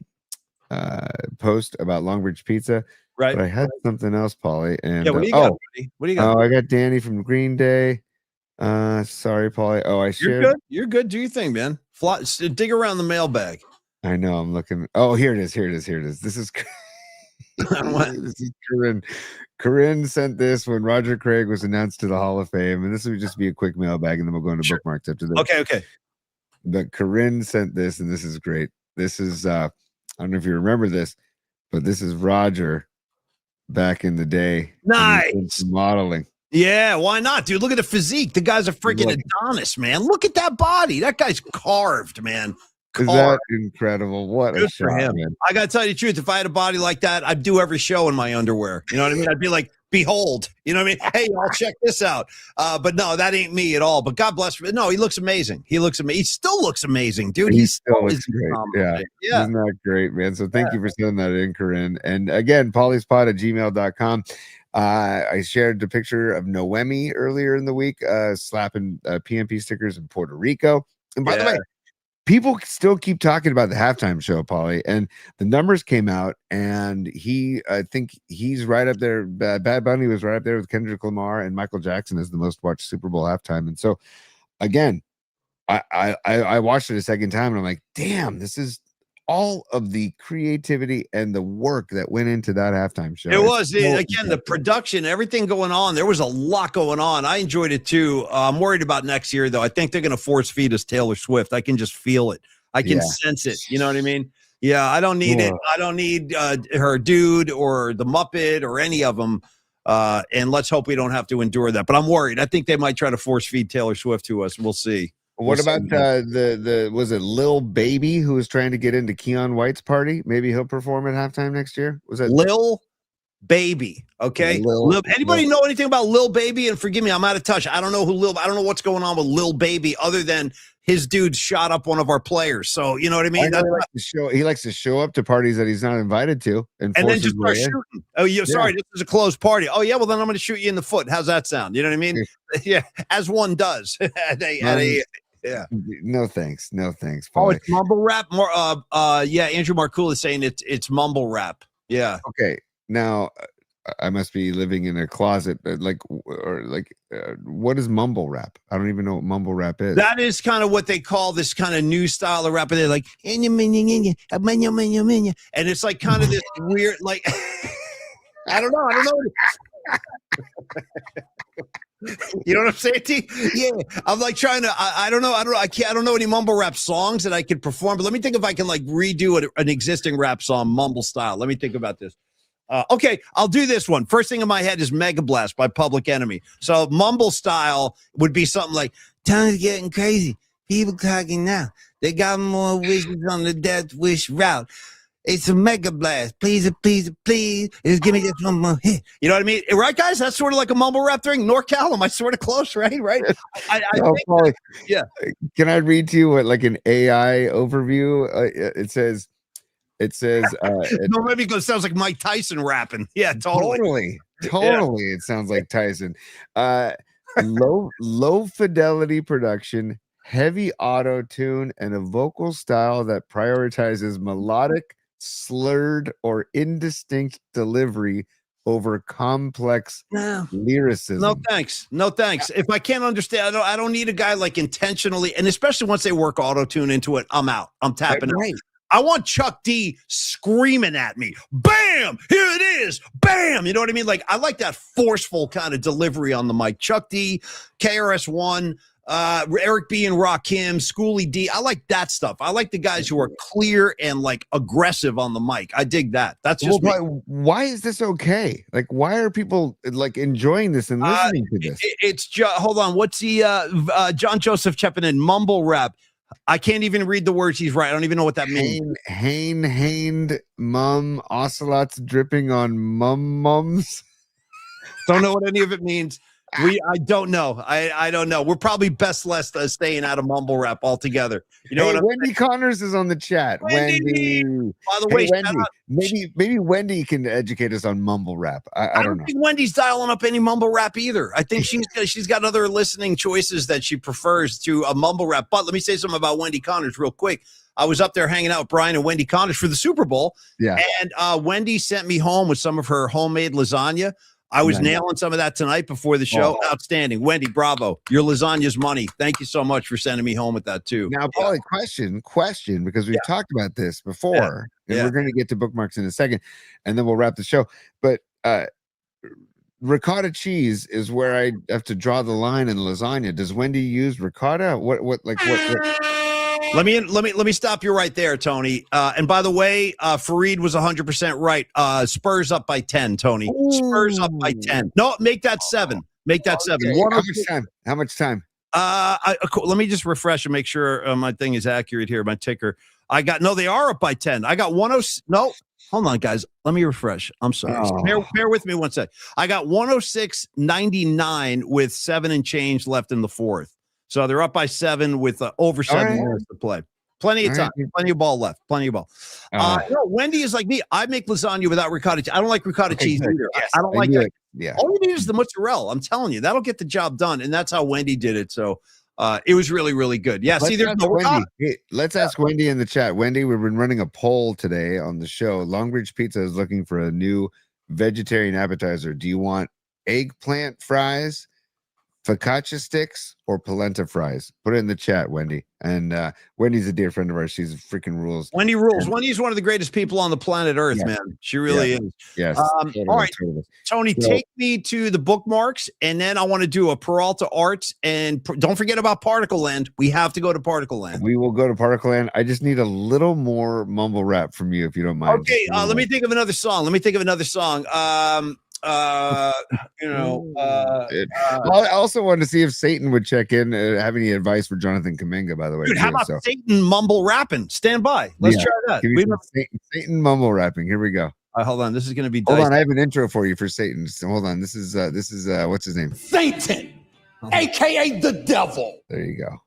about Longbridge Pizza. Right. But I had something else, Paulie. And yeah, what do you got, buddy? What do you got? Oh, I got Danny from Green Day. Sorry, Paulie. Oh, I shared. You're good. You're good. Do your thing, man. Dig around the mailbag. I know. I'm looking. Oh, here it is. This is this is Corinne. Corinne sent this when Roger Craig was announced to the Hall of Fame, and this would just be a quick mailbag, and then we'll go into bookmarks after this. Okay. But Corinne sent this, and this is great. This is I don't know if you remember this, but this is Roger back in the day. Nice modeling. Yeah, why not, dude? Look at the physique. The guy's a freaking Adonis, man. Look at that body. That guy's carved, man. Is that incredible? What a shot, man. I gotta tell you the truth. If I had a body like that, I'd do every show in my underwear. You know what I mean? I'd be like, behold. You know what I mean? Hey, y'all, check this out. But no, that ain't me at all. But God bless him. No, he looks amazing. He still looks amazing, dude. He still looks great. Yeah. Isn't that great, man? So thank you for sending that in, Corinne. And again, pauliespod@gmail.com. I shared the picture of Noemi earlier in the week, slapping PMP stickers in Puerto Rico. And by the way, people still keep talking about the halftime show, Paulie, and the numbers came out, and I think he's right up there. Bad Bunny was right up there with Kendrick Lamar and Michael Jackson as the most watched Super Bowl halftime. And so, again, I watched it a second time, and I'm like, damn, this is all of the creativity and the work that went into that halftime show. It was, again, the production, everything going on. There was a lot going on. I enjoyed it too. I'm worried about next year, though. I think they're going to force feed us Taylor Swift. I can just feel it. I can sense it. You know what I mean? Yeah, I don't need it. I don't need her dude or the Muppet or any of them. And let's hope we don't have to endure that. But I'm worried. I think they might try to force feed Taylor Swift to us. We'll see. What about was it Lil Baby who was trying to get into Keon White's party? Maybe he'll perform at halftime next year. Was that Lil Baby? Okay. Anybody know anything about Lil Baby? And forgive me, I'm out of touch. I don't know I don't know what's going on with Lil Baby other than his dude shot up one of our players. So you know what I mean? He likes to show up to parties that he's not invited to, and then just start shooting. Oh, sorry, this is a closed party. Oh yeah, well then I'm going to shoot you in the foot. How's that sound? You know what I mean? Yeah, as one does. Yeah. No thanks. Paulie. Oh, it's mumble rap. More. Yeah. Andrew Marcool is saying it's mumble rap. Yeah. Okay. Now, I must be living in a closet. What is mumble rap? I don't even know what mumble rap is. That is kind of what they call this kind of new style of rap. They're like, and it's like kind of this weird, like, I don't know. You know what I'm saying, T? Yeah, I'm like trying to. I don't know. I don't know any mumble rap songs that I could perform. But let me think if I can like redo an existing rap song mumble style. Let me think about this. Okay, I'll do this one. First thing in my head is Mega Blast by Public Enemy. So mumble style would be something like, "Time's getting crazy. People talking now. They got more wishes on the death wish route. It's a Mega Blast. Please. Just give me just one more hit." You know what I mean? Right, guys? That's sort of like a mumble rap thing. NorCal, am I sort of close, right? I think, yeah. Can I read to you what like an AI overview? It says no, maybe because it sounds like Mike Tyson rapping. Yeah, totally. Yeah. It sounds like Tyson. Low fidelity production, heavy auto tune, and a vocal style that prioritizes melodic, slurred, or indistinct delivery over complex lyricism. No thanks. If I can't understand, I don't need a guy like intentionally, and especially once they work auto tune into it, I'm out. I'm tapping out. I want Chuck D screaming at me. Bam! Here it is. Bam! You know what I mean? Like, I like that forceful kind of delivery on the mic. Chuck D, KRS-One, Eric B and Rakim, Schoolie D. I like that stuff. I like the guys who are clear and like aggressive on the mic. I dig that. That's just me. Why is this okay? Like, why are people like enjoying this and listening to this? It's just hold on. What's the John Joseph chipping in mumble rap? I can't even read the words he's right. I don't even know what that means. Haned mum ocelots dripping on mums. Don't know what any of it means. I don't know. I don't know. We're probably best left staying out of mumble rap altogether. You know what I'm Wendy saying? Connors is on the chat. Wendy. By the way, Wendy, maybe Wendy can educate us on mumble rap. I don't know. think Wendy's dialing up any mumble rap either. I think she's got other listening choices that she prefers to a mumble rap. But let me say something about Wendy Connors real quick. I was up there hanging out with Brian and Wendy Connors for the Super Bowl. Yeah. And Wendy sent me home with some of her homemade lasagna. I was nailing some of that tonight before the show. Oh. Outstanding. Wendy, bravo. Your lasagna's money. Thank you so much for sending me home with that too. Now, Paulie, question, because we've talked about this before, and we're going to get to bookmarks in a second, and then we'll wrap the show. But ricotta cheese is where I have to draw the line in lasagna. Does Wendy use ricotta? What? Let me stop you right there, Tony. And by the way, Fareed was 100% right. Spurs up by 10, Tony. Ooh. Spurs up by 10. No, make that 7. Make that 7. Okay. How much time? Let me just refresh and make sure my thing is accurate here. My ticker. They are up by 10. I got 106. No, hold on, guys. Let me refresh. I'm sorry. Bear with me one sec. I got 106.99 with 7 and change left in the fourth. So they're up by 7 with over 7 minutes to play. Plenty of time. Plenty of ball left. Plenty of ball. Wendy is like me. I make lasagna without ricotta cheese. I don't like ricotta cheese either. Yes, I don't like that. Yeah. All you need is the mozzarella. I'm telling you, that'll get the job done. And that's how Wendy did it. So it was really, really good. Yeah. Let's ask Wendy in the chat. Wendy, we've been running a poll today on the show. Longbridge Pizza is looking for a new vegetarian appetizer. Do you want eggplant fries, focaccia sticks, or polenta fries? Put it in the chat, Wendy. And Wendy's a dear friend of ours. She's freaking rules. Wendy rules. Wendy's one of the greatest people on the planet Earth, man. She really is. Yes. All right, Tony, take me to the bookmarks, and then I want to do a Peralta Arts. And don't forget about Particle Land. We have to go to Particle Land. We will go to Particle Land. I just need a little more mumble rap from you, if you don't mind. Okay, let me think of another song. I also wanted to see if Satan would check in, have any advice for Jonathan Kaminga, by the way. Dude, how about Satan mumble rapping? Stand by. Let's try that. Satan mumble rapping. Here we go. Hold on. This is going to be Hold on. I have an intro for you for Satan. So hold on. This is what's his name? Satan, aka the devil. There you go.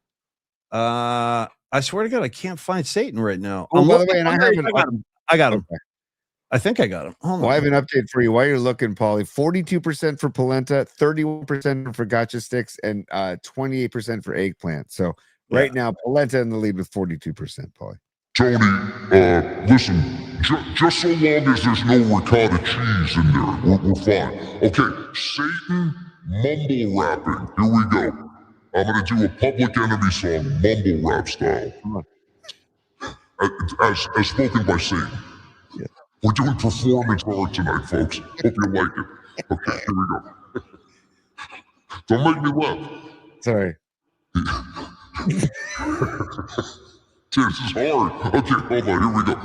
I swear to God, I can't find Satan right now. Oh, by the way, and I got him. Okay. I think I got him. Well, I have an update for you while you're looking, Paulie. 42% for polenta, 31% for gotcha sticks, and 28% for eggplant. So right now, polenta in the lead with 42%, Paulie. Tony, listen, just so long as there's no ricotta cheese in there, we're fine. Okay, Satan mumble rapping. Here we go. I'm going to do a Public Enemy song, mumble rap style. As spoken by Satan. Yeah. We're doing performance art tonight, folks. Hope you like it. Okay, here we go. Don't make me laugh. Sorry. Dude, this is hard. Okay, hold on. Here we go.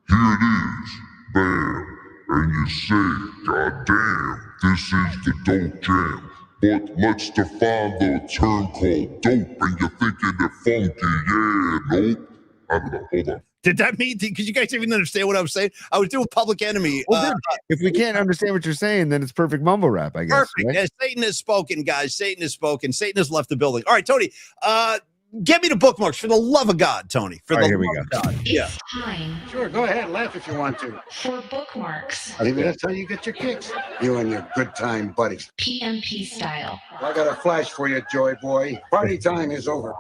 Here it is. Bam. And you say, God damn, this is the dope jam. But let's define the term called dope. And you're thinking it funky. Yeah, nope. I don't know. Hold on. Did that mean? Because you guys even understand what I was saying? I was doing Public Enemy. If we can't understand what you're saying, then it's perfect mumble rap, I guess. Perfect. Right? Yeah, Satan has spoken, guys. Satan has spoken. Satan has left the building. All right, Tony. Get me the bookmarks for the love of God, Tony. For the love of God. Yeah. Time. Sure, go ahead, laugh if you want to. For bookmarks. I think that's how you get your kicks. You and your good time buddies. PMP style. I got a flash for you, Joy Boy. Party time is over.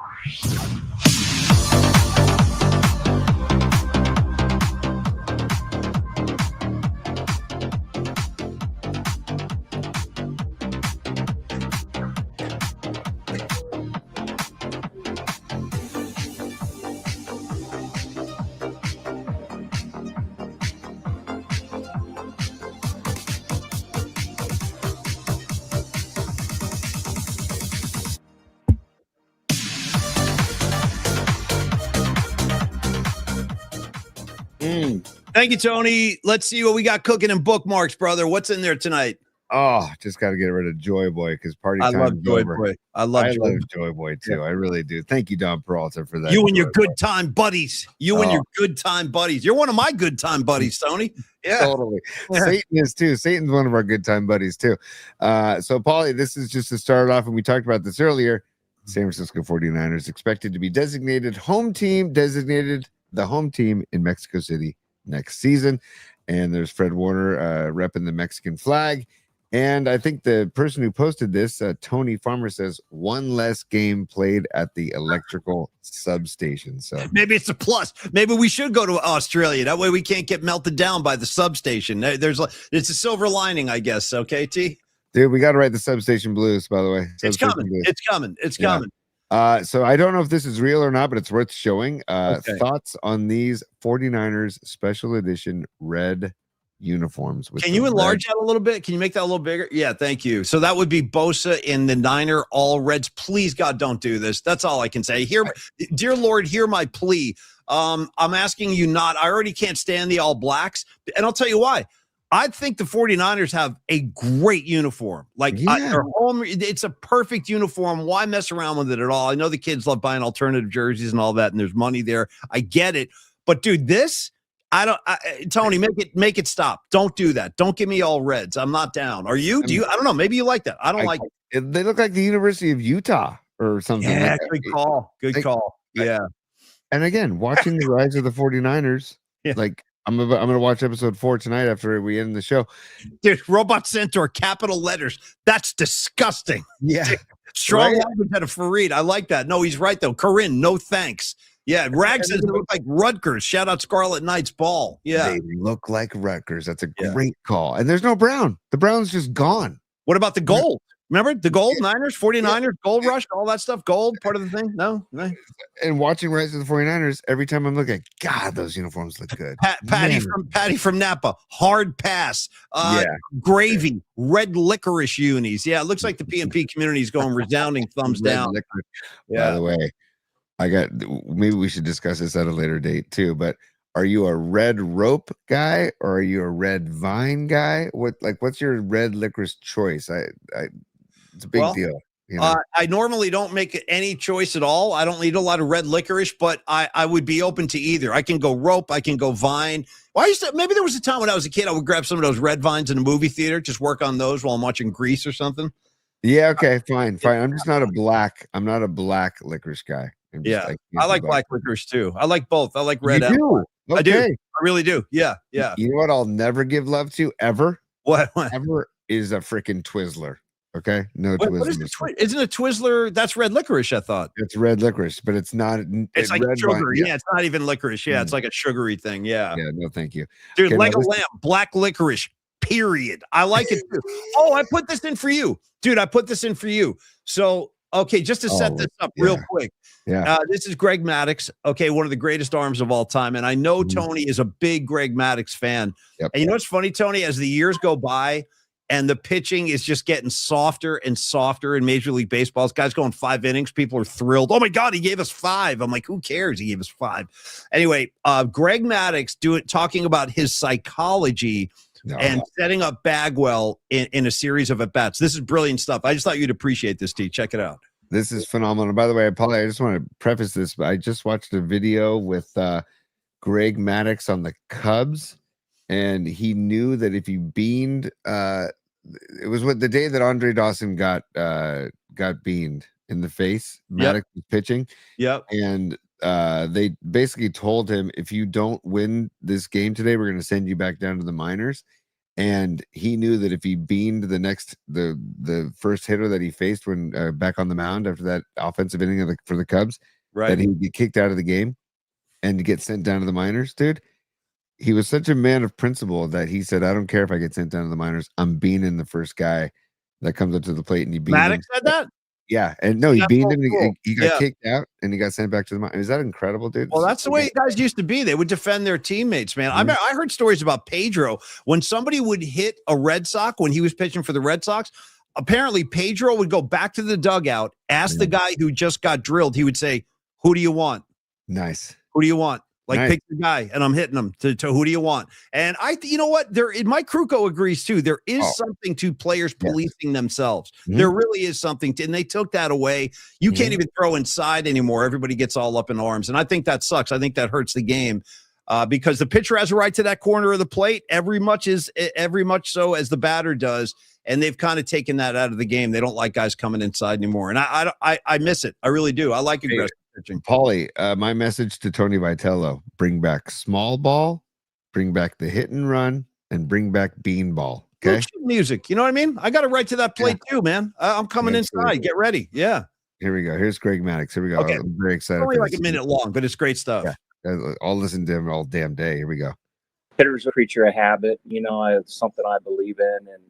Thank you, Tony. Let's see what we got cooking in bookmarks, brother. What's in there tonight? Oh, just got to get rid of Joy Boy because party I time love is Joy over. Boy. I love Joy Boy too. I really do. Thank you, Don Peralta, for that. You and your good time buddies. You and your good time buddies. You're one of my good time buddies, Tony. Yeah, totally. Yeah. Satan is too. Satan's one of our good time buddies too. So, Paulie, this is just to start off, and we talked about this earlier. San Francisco 49ers expected to be designated the home team in Mexico City next season. And there's Fred Warner repping the Mexican flag. And I think the person who posted this, Tony Farmer, says one less game played at the electrical substation. So maybe it's a plus. Maybe we should go to Australia. That way we can't get melted down by the substation. It's a silver lining, I guess. Okay, T? Dude, we got to write the substation blues, by the way. It's coming. Blues. It's coming. It's coming. So I don't know if this is real or not, but it's worth showing. Thoughts on these 49ers special edition red uniforms? Can you enlarge that a little bit? Can you make that a little bigger? Yeah, thank you. So that would be Bosa in the Niner all reds. Please, God, don't do this. That's all I can say. Dear Lord, hear my plea. I'm asking you not. I already can't stand the all blacks, and I'll tell you why. I think the 49ers have a great uniform. Their home, it's a perfect uniform. Why mess around with it at all? I know the kids love buying alternative jerseys and all that, and there's money there. I get it. But, dude, Tony, make it stop. Don't do that. Don't give me all reds. I'm not down. Are you? Do you? I don't know. Maybe you like that. I don't like it. They look like the University of Utah or something. Yeah, like good call. Good call. Yeah. And again, watching the rise of the 49ers, I'm going to watch episode 4 tonight after we end the show. Dude, Robot Centaur, capital letters. That's disgusting. Yeah. Strong language out of Fareed. I like that. No, he's right, though. Corinne, no thanks. Yeah, Rag says they look like Rutgers. Shout out Scarlet Knights ball. Yeah. They look like Rutgers. That's a great call. And there's no brown. The brown's just gone. What about the gold? Remember the gold? Niners, 49ers, gold rush, all that stuff. Gold, part of the thing? No. And watching Rise of the 49ers, every time I'm looking, God, those uniforms look good. Patty from Napa, hard pass, gravy, red licorice unis. Yeah, it looks like the PNP community is going resounding thumbs down. By the way, maybe we should discuss this at a later date too, but are you a red rope guy or are you a red vine guy? What's your red licorice choice? It's a big deal. You know? I normally don't make any choice at all. I don't eat a lot of red licorice, but I would be open to either. I can go rope. I can go vine. Maybe there was a time when I was a kid, I would grab some of those red vines in the movie theater, just work on those while I'm watching Grease or something. Yeah. Okay. Fine. I'm just not a black. I'm not a black licorice guy. I like black licorice too. I like both. I like red. Okay. I do. I really do. Yeah. Yeah. You know what I'll never give love to ever? What? Ever is a freaking Twizzler. Okay, no Twizzler. What is isn't a Twizzler? That's red licorice. I thought it's red licorice, but it's not. It's like sugar. Yeah, it's not even licorice. Yeah, it's like a sugary thing. Yeah. Yeah. No, thank you, dude. Lego lamb, black licorice. Period. I like it too. Oh, I put this in for you, dude. I put this in for you. So, okay, just to set this up real quick. Yeah. This is Greg Maddux. Okay, one of the greatest arms of all time, and I know Tony is a big Greg Maddux fan. Yep. And you know what's funny, Tony? As the years go by. And the pitching is just getting softer and softer in Major League Baseball. This guy's going 5 innings. People are thrilled. Oh, my God, he gave us 5. I'm like, who cares? He gave us 5. Anyway, Greg Maddux talking about his psychology and setting up Bagwell in a series of at-bats. This is brilliant stuff. I just thought you'd appreciate this, T. Check it out. This is phenomenal. By the way, I just want to preface this, but I just watched a video with Greg Maddux on the Cubs. And he knew that if he beamed, it was the day that Andre Dawson got beamed in the face. Maddux was pitching. Yep. And they basically told him, if you don't win this game today, we're going to send you back down to the minors. And he knew that if he beamed the first hitter that he faced when back on the mound after that offensive inning for the Cubs, that he'd get kicked out of the game and get sent down to the minors, dude. He was such a man of principle that he said, I don't care if I get sent down to the minors. I'm beaning the first guy that comes up to the plate and he beat him. Maddux said that? Yeah. And no, he beamed him. And he got kicked out and he got sent back to the minors. Is that incredible, dude? Well, that's the way guys used to be. They would defend their teammates, man. I heard stories about Pedro. When somebody would hit a Red Sox when he was pitching for the Red Sox, apparently Pedro would go back to the dugout, ask the guy who just got drilled. He would say, who do you want? Nice. Who do you want? Like Nice. pick the guy, and I'm hitting him to who do you want? And you know what? Mike Krukow agrees too. There is something to players policing themselves. There really is something, and they took that away. You can't even throw inside anymore. Everybody gets all up in arms, and I think that sucks. I think that hurts the game because the pitcher has a right to that corner of the plate every much so as the batter does. And they've kind of taken that out of the game. They don't like guys coming inside anymore, and I miss it. I really do. I like aggressive pitching. Paulie, my message to Tony Vitello: bring back small ball, bring back the hit and run, and bring back beanball. Okay, music. You know what I mean? I got to right to that plate too, man. I'm coming inside. Get ready. Yeah. Here we go. Here's Greg Maddox. Here we go. Okay. I'm very excited. Only like a minute long, but it's great stuff. Yeah. I'll listen to him all damn day. Here we go. Hitter's a creature of habit. You know, it's something I believe in, and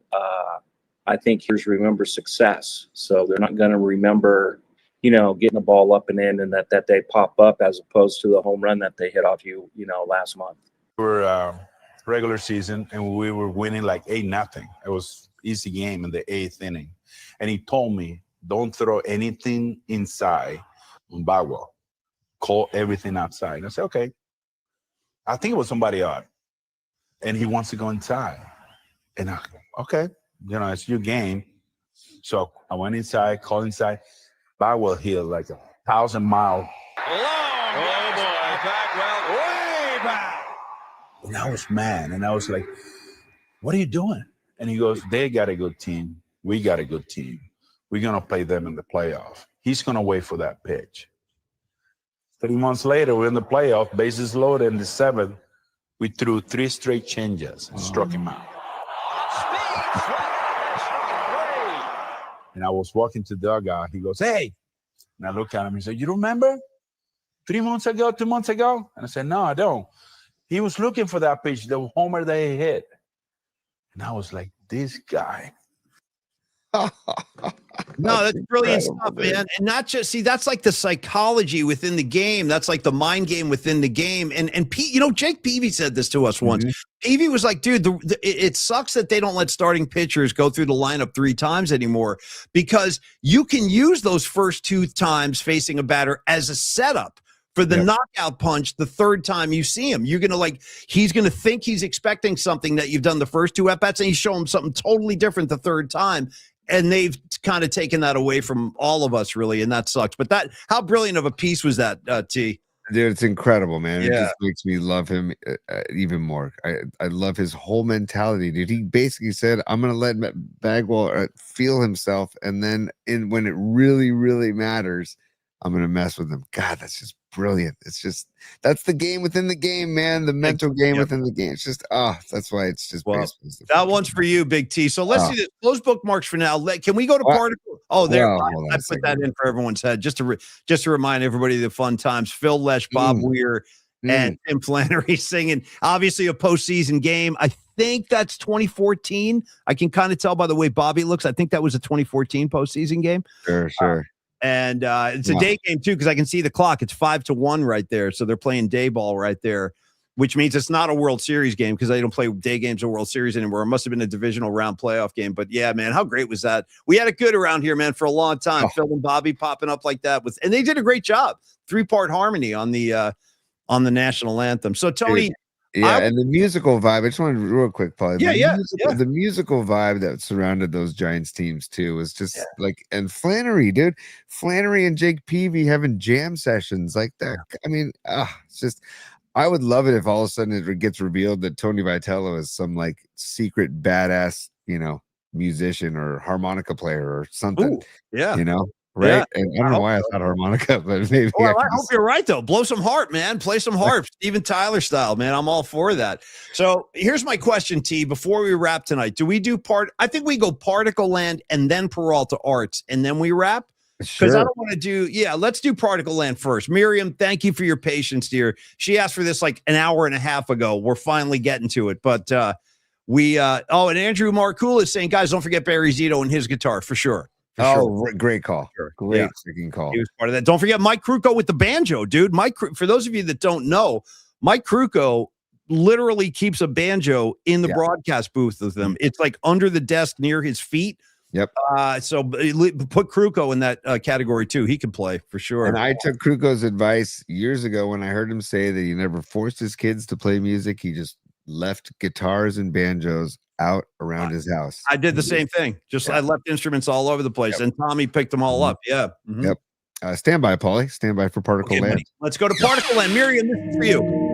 I think hitters remember success. So they're not going to remember, you know, getting the ball up and in, and that they pop up as opposed to the home run that they hit off you know, last month. We're regular season, and we were winning like 8-0. It was easy game in the 8th inning, and he told me, "Don't throw anything inside on Bagwell. Call everything outside." And I said, "Okay." I think it was somebody out, and he wants to go inside, and I, okay. You know, it's your game. So I went inside, called inside. Bagwell hit like 1,000-mile. Oh, boy. Bagwell way back. And I was mad. And I was like, what are you doing? And he goes, they got a good team. We got a good team. We're going to play them in the playoff. He's going to wait for that pitch. 3 months later, we're in the playoff. Bases loaded in the 7th. We threw 3 straight changes and struck him out. And I was walking to the dugout. He goes, "Hey." And I look at him. He said, "You remember 3 months ago, 2 months ago?" And I said, "No, I don't." He was looking for that pitch, the homer that he hit. And I was like, this guy. No, that's brilliant stuff, man. And not just that's like the psychology within the game. That's like the mind game within the game. And Pete, you know, Jake Peavy said this to us once. Peavy was like, dude, it sucks that they don't let starting pitchers go through the lineup 3 times anymore, because you can use those first 2 times facing a batter as a setup for the knockout punch the 3rd time you see him. You're going to he's going to think he's expecting something that you've done the first 2 at-bats, and you show him something totally different the 3rd time. And they've kind of taken that away from all of us, really, and that sucks. But how brilliant of a piece was that, T? Dude, it's incredible, man. It just makes me love him even more. I love his whole mentality, dude. He basically said, "I'm going to let Bagwell feel himself, and then when it really, really matters, I'm going to mess with him." God, that's just brilliant. It's just, that's the game within the game, man. The mental game within the game. It's just, that's why it's just that one's for you, Big T. So let's do this. Close bookmarks for now. Can we go to particle? Oh, there. I put that in for everyone's head just to remind everybody of the fun times. Phil Lesh, Bob Weir, and Tim Flannery singing. Obviously, a postseason game. I think that's 2014. I can kind of tell by the way Bobby looks. I think that was a 2014 postseason game. Sure. And it's a day game, too, because I can see the clock. It's 5-1 right there. So they're playing day ball right there, which means it's not a World Series game because they don't play day games or World Series anymore. It must have been a divisional round playoff game. But, yeah, man, how great was that? We had it good around here, man, for a long time. Phil and Bobby popping up like that. And they did a great job. 3-part harmony on the national anthem. So, Tony – and the musical vibe. I just wanted to real quick, Paul. The musical vibe that surrounded those Giants teams too was just and Flannery, dude. Flannery and Jake Peavy having jam sessions like that. I mean, it's just, I would love it if all of a sudden it gets revealed that Tony Vitello is some like secret badass, you know, musician or harmonica player or something. You know. Right. Yeah. And I don't know why I thought harmonica, but maybe. Well, I hope you're right, though. Blow some harp, man. Play some harp. Steven Tyler style, man. I'm all for that. So here's my question, T, before we wrap tonight. Do we do I think we go Particle Land and then Peralta Arts and then we wrap? Because I don't want to do, let's do Particle Land first. Miriam, thank you for your patience, dear. She asked for this like an hour and a half ago. We're finally getting to it. But and Andrew Marcool is saying, guys, don't forget Barry Zito and his guitar for sure. Great call. Great freaking call. He was part of that. Don't forget Mike Krukow with the banjo, dude. For those of you that don't know, Mike Krukow literally keeps a banjo in the broadcast booth with them. It's like under the desk near his feet. Yep. So put Kruko in that category too. He can play for sure. And I took Kruko's advice years ago when I heard him say that he never forced his kids to play music. He just left guitars and banjos out around his house. I did the same thing. I left instruments all over the place, and Tommy picked them all up. Yeah. Mm-hmm. Yep. Stand by, Paulie. Stand by for Particle Land. Buddy. Let's go to Particle Land. Miriam, this is for you.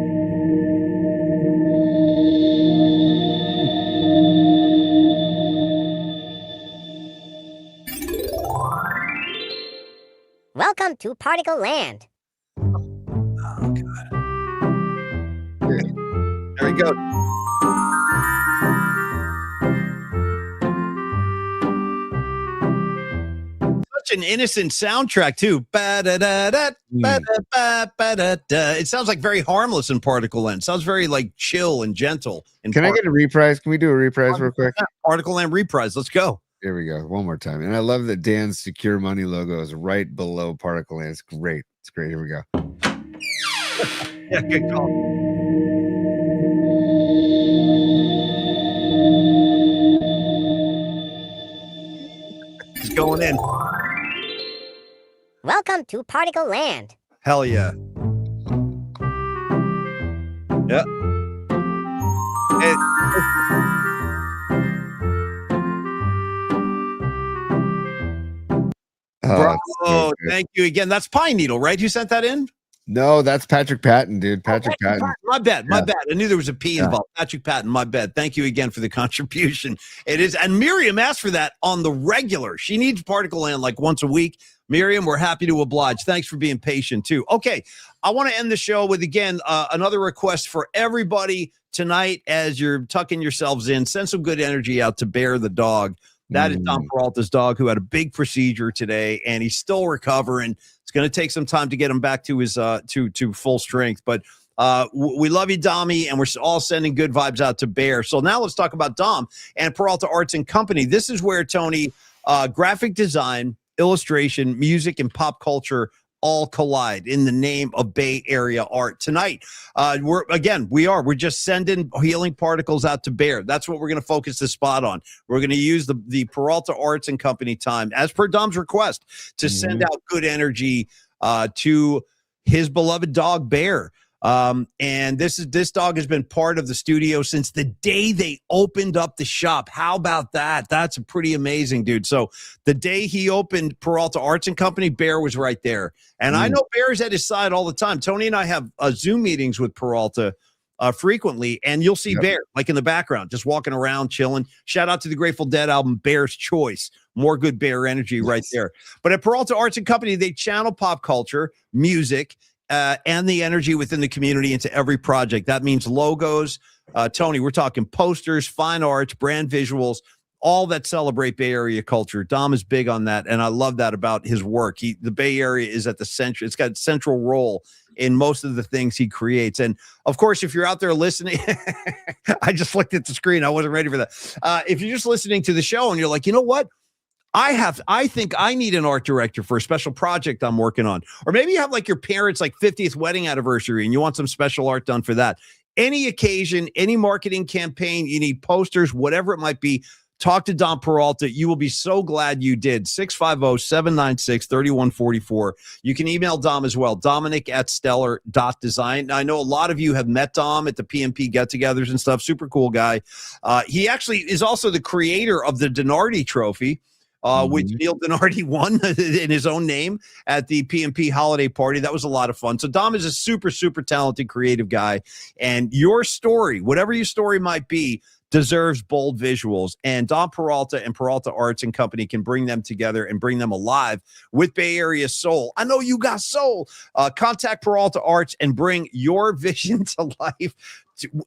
Welcome to Particle Land. Oh, God. There we go. Such an innocent soundtrack, too. It sounds like very harmless in Particle Land. It sounds very like chill and gentle. Can I get a reprise? Can we do a reprise real quick? Particle Land reprise. Let's go. Here we go. One more time. And I love that Dan's Secure Money logo is right below Particle Land. It's great. It's great. Here we go. Yeah, good call. He's going in. Welcome to Particle Land. Hell yeah. Yeah. Bravo. So thank you again. That's Pine Needle, right? Who sent that in? No, that's Patrick Patton, dude. Patrick Patton. My bad. My bad. I knew there was a P involved. Patrick Patton, my bad. Thank you again for the contribution. It is. And Miriam asked for that on the regular. She needs Particle Land like once a week. Miriam, we're happy to oblige. Thanks for being patient, too. Okay, I want to end the show with, again, another request for everybody tonight as you're tucking yourselves in. Send some good energy out to Bear the dog. That is Dom Peralta's dog, who had a big procedure today, and he's still recovering. It's going to take some time to get him back to his to full strength. But we love you, Dommy, and we're all sending good vibes out to Bear. So now let's talk about Dom and Peralta Arts and Company. This is where, Tony, graphic design, illustration, music, and pop culture all collide in the name of Bay Area art. Tonight, we're just sending healing particles out to Bear. That's what we're going to focus the spot on. We're going to use the Peralta Arts and Company time, as per Dom's request, to send out good energy to his beloved dog, Bear. And this dog has been part of the studio since the day they opened up the shop. How about that? That's pretty amazing, dude. So the day he opened Peralta Arts and Company, Bear was right there. And I know Bear's at his side all the time. Tony and I have Zoom meetings with Peralta frequently, and you'll see Bear like in the background, just walking around, chilling. Shout out to the Grateful Dead album, Bear's Choice. More good Bear energy right there. But at Peralta Arts and Company, they channel pop culture, music, and the energy within the community into every project. That means logos. Tony, we're talking posters, fine arts, brand visuals, all that celebrate Bay Area culture. Dom is big on that, and I love that about his work. The Bay Area is at the center. It's got a central role in most of the things he creates. And, of course, if you're out there listening, I just looked at the screen. I wasn't ready for that. If you're just listening to the show and you're like, you know what? I think I need an art director for a special project I'm working on. Or maybe you have like your parents' like 50th wedding anniversary and you want some special art done for that. Any occasion, any marketing campaign, you need posters, whatever it might be, talk to Dom Peralta. You will be so glad you did. 650-796-3144. You can email Dom as well, Dominic@stellar.design. Now, I know a lot of you have met Dom at the PMP get-togethers and stuff. Super cool guy. He actually is also the creator of the Donardi Trophy, which Neil Donardi won in his own name at the PMP holiday party. That was a lot of fun. So Dom is a super, super talented, creative guy. And your story, whatever your story might be, deserves bold visuals. And Dom Peralta and Peralta Arts and Company can bring them together and bring them alive with Bay Area soul. I know you got soul. Contact Peralta Arts and bring your vision to life.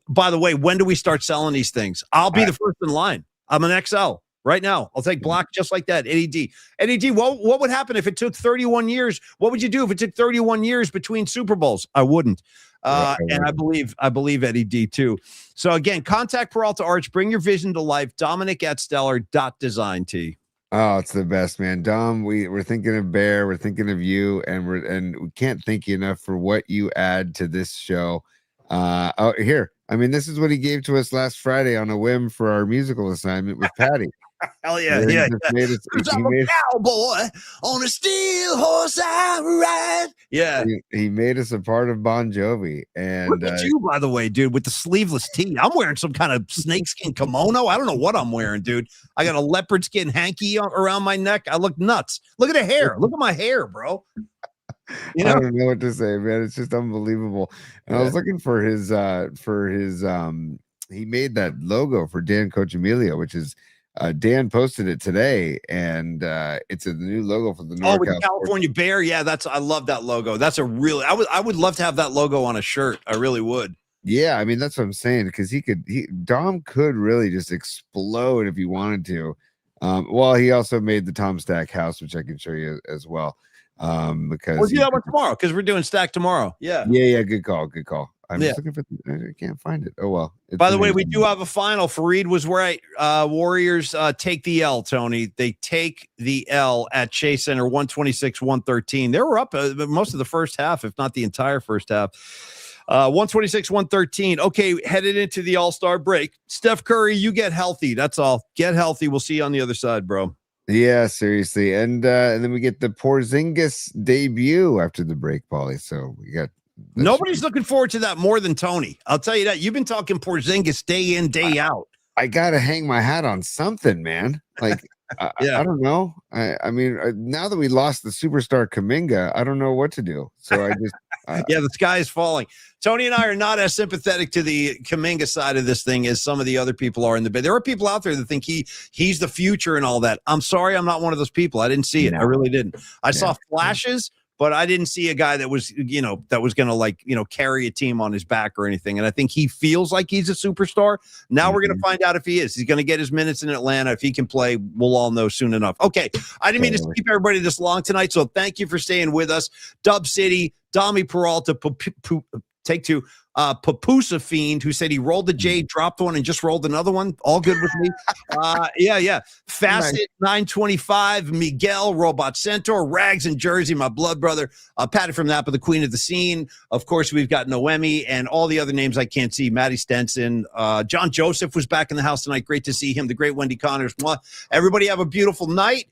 By the way, when do we start selling these things? I'll be the first in line. I'm an XL. Right now, I'll take black just like that. Eddie D. Eddie D, what would happen if it took 31 years? What would you do if it took 31 years between Super Bowls? I wouldn't. And I believe Eddie D too. So again, contact Peralta Arts. Bring your vision to life. Dominic@stellar.design. T. Oh, it's the best, man. Dom, we're thinking of Bear. We're thinking of you, and we can't thank you enough for what you add to this show. Here. I mean, this is what he gave to us last Friday on a whim for our musical assignment with Patty. Hell yeah, He yeah. just made us- 'Cause he I'm a made- cowboy on a steel horse I ride. Yeah. He made us a part of Bon Jovi. And Look at you, by the way, dude, with the sleeveless tee. I'm wearing some kind of snakeskin kimono. I don't know what I'm wearing, dude. I got a leopard skin hanky around my neck. I look nuts. Look at the hair. Look at my hair, bro. You I know? don't know what to say, man. It's just unbelievable. And I was looking for his he made that logo for Dan Coach Amelia, which is Dan posted it today, and it's a new logo for the Oh, with NorCal the California Bear. Yeah, I love that logo. That's a really I would love to have that logo on a shirt. I really would. Yeah, I mean that's what I'm saying, because Dom could really just explode if he wanted to. Well, he also made the Tom Stack house, which I can show you as well. Because We'll do that one tomorrow because we're doing Stack tomorrow. Yeah. Yeah, good call. I'm Yeah. just looking for I can't find it. Oh well. By the way, we do have a final. Fareed was right. Warriors take the L, Tony. They take the L at Chase Center, 126-113. They were up most of the first half, if not the entire first half. 126-113. Okay, headed into the All-Star break. Steph Curry, you get healthy. That's all. Get healthy. We'll see you on the other side, bro. Yeah, seriously. And then we get the Porzingis debut after the break, Paulie. So we got nobody's looking forward to that more than Tony. I'll tell you that. You've been talking Porzingis day in, day out. I gotta hang my hat on something, man. Like I don't know. I mean, now that we lost the superstar Kaminga, I don't know what to do. So I just yeah, the sky is falling. Tony and I are not as sympathetic to the Kaminga side of this thing as some of the other people are in the Bay. There are people out there that think he's the future and all that. I'm sorry, I'm not one of those people. I didn't see it. I really didn't. I saw flashes, but I didn't see a guy that was, going to carry a team on his back or anything. And I think he feels like he's a superstar. Now we're going to find out if he is. He's going to get his minutes in Atlanta. If he can play, we'll all know soon enough. Okay. I didn't mean to keep everybody this long tonight. So thank you for staying with us. Dub City, Dami Peralta, take two. Papusa Fiend, who said he rolled the J, dropped one, and just rolled another one. All good with me. Yeah. Facet 925, Miguel, Robot Centaur, Rags in Jersey, my blood brother. Patty from Napa, the queen of the scene. Of course, we've got Noemi and all the other names I can't see. Maddie Stenson. John Joseph was back in the house tonight. Great to see him. The great Wendy Connors. Everybody have a beautiful night.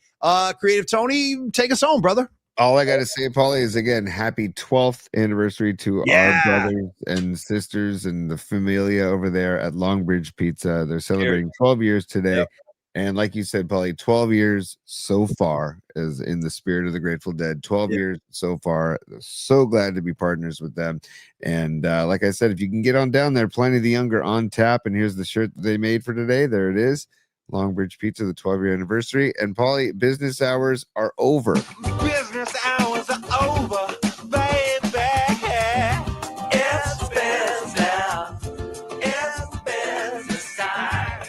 Creative Tony, take us home, brother. All I got to say, Paulie, is again, happy 12th anniversary to our brothers and sisters and the familia over there at Longbridge Pizza. They're celebrating 12 years today. Yep. And like you said, Paulie, 12 years so far, as in the spirit of the Grateful Dead. 12 years so far. So glad to be partners with them. And like I said, if you can get on down there, Plenty the Younger on tap. And here's the shirt that they made for today. There it is. Longbridge Pizza, the 12-year anniversary. And Paulie, business hours are over. Business hours are over, baby. It's business now. It's business time.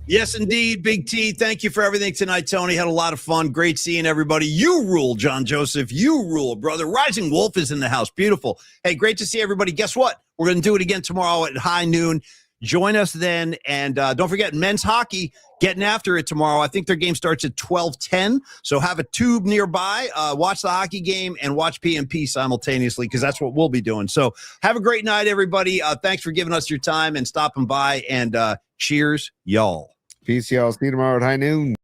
Yes, indeed, Big T. Thank you for everything tonight, Tony. Had a lot of fun. Great seeing everybody. You rule, John Joseph. You rule, brother. Rising Wolf is in the house. Beautiful. Hey, great to see everybody. Guess what? We're going to do it again tomorrow at high noon. Join us then. And don't forget, men's hockey getting after it tomorrow. I think their game starts at 12:10. So have a tube nearby. Watch the hockey game and watch PMP simultaneously, because that's what we'll be doing. So have a great night, everybody. Thanks for giving us your time and stopping by. And cheers, y'all. Peace, y'all. See you tomorrow at high noon.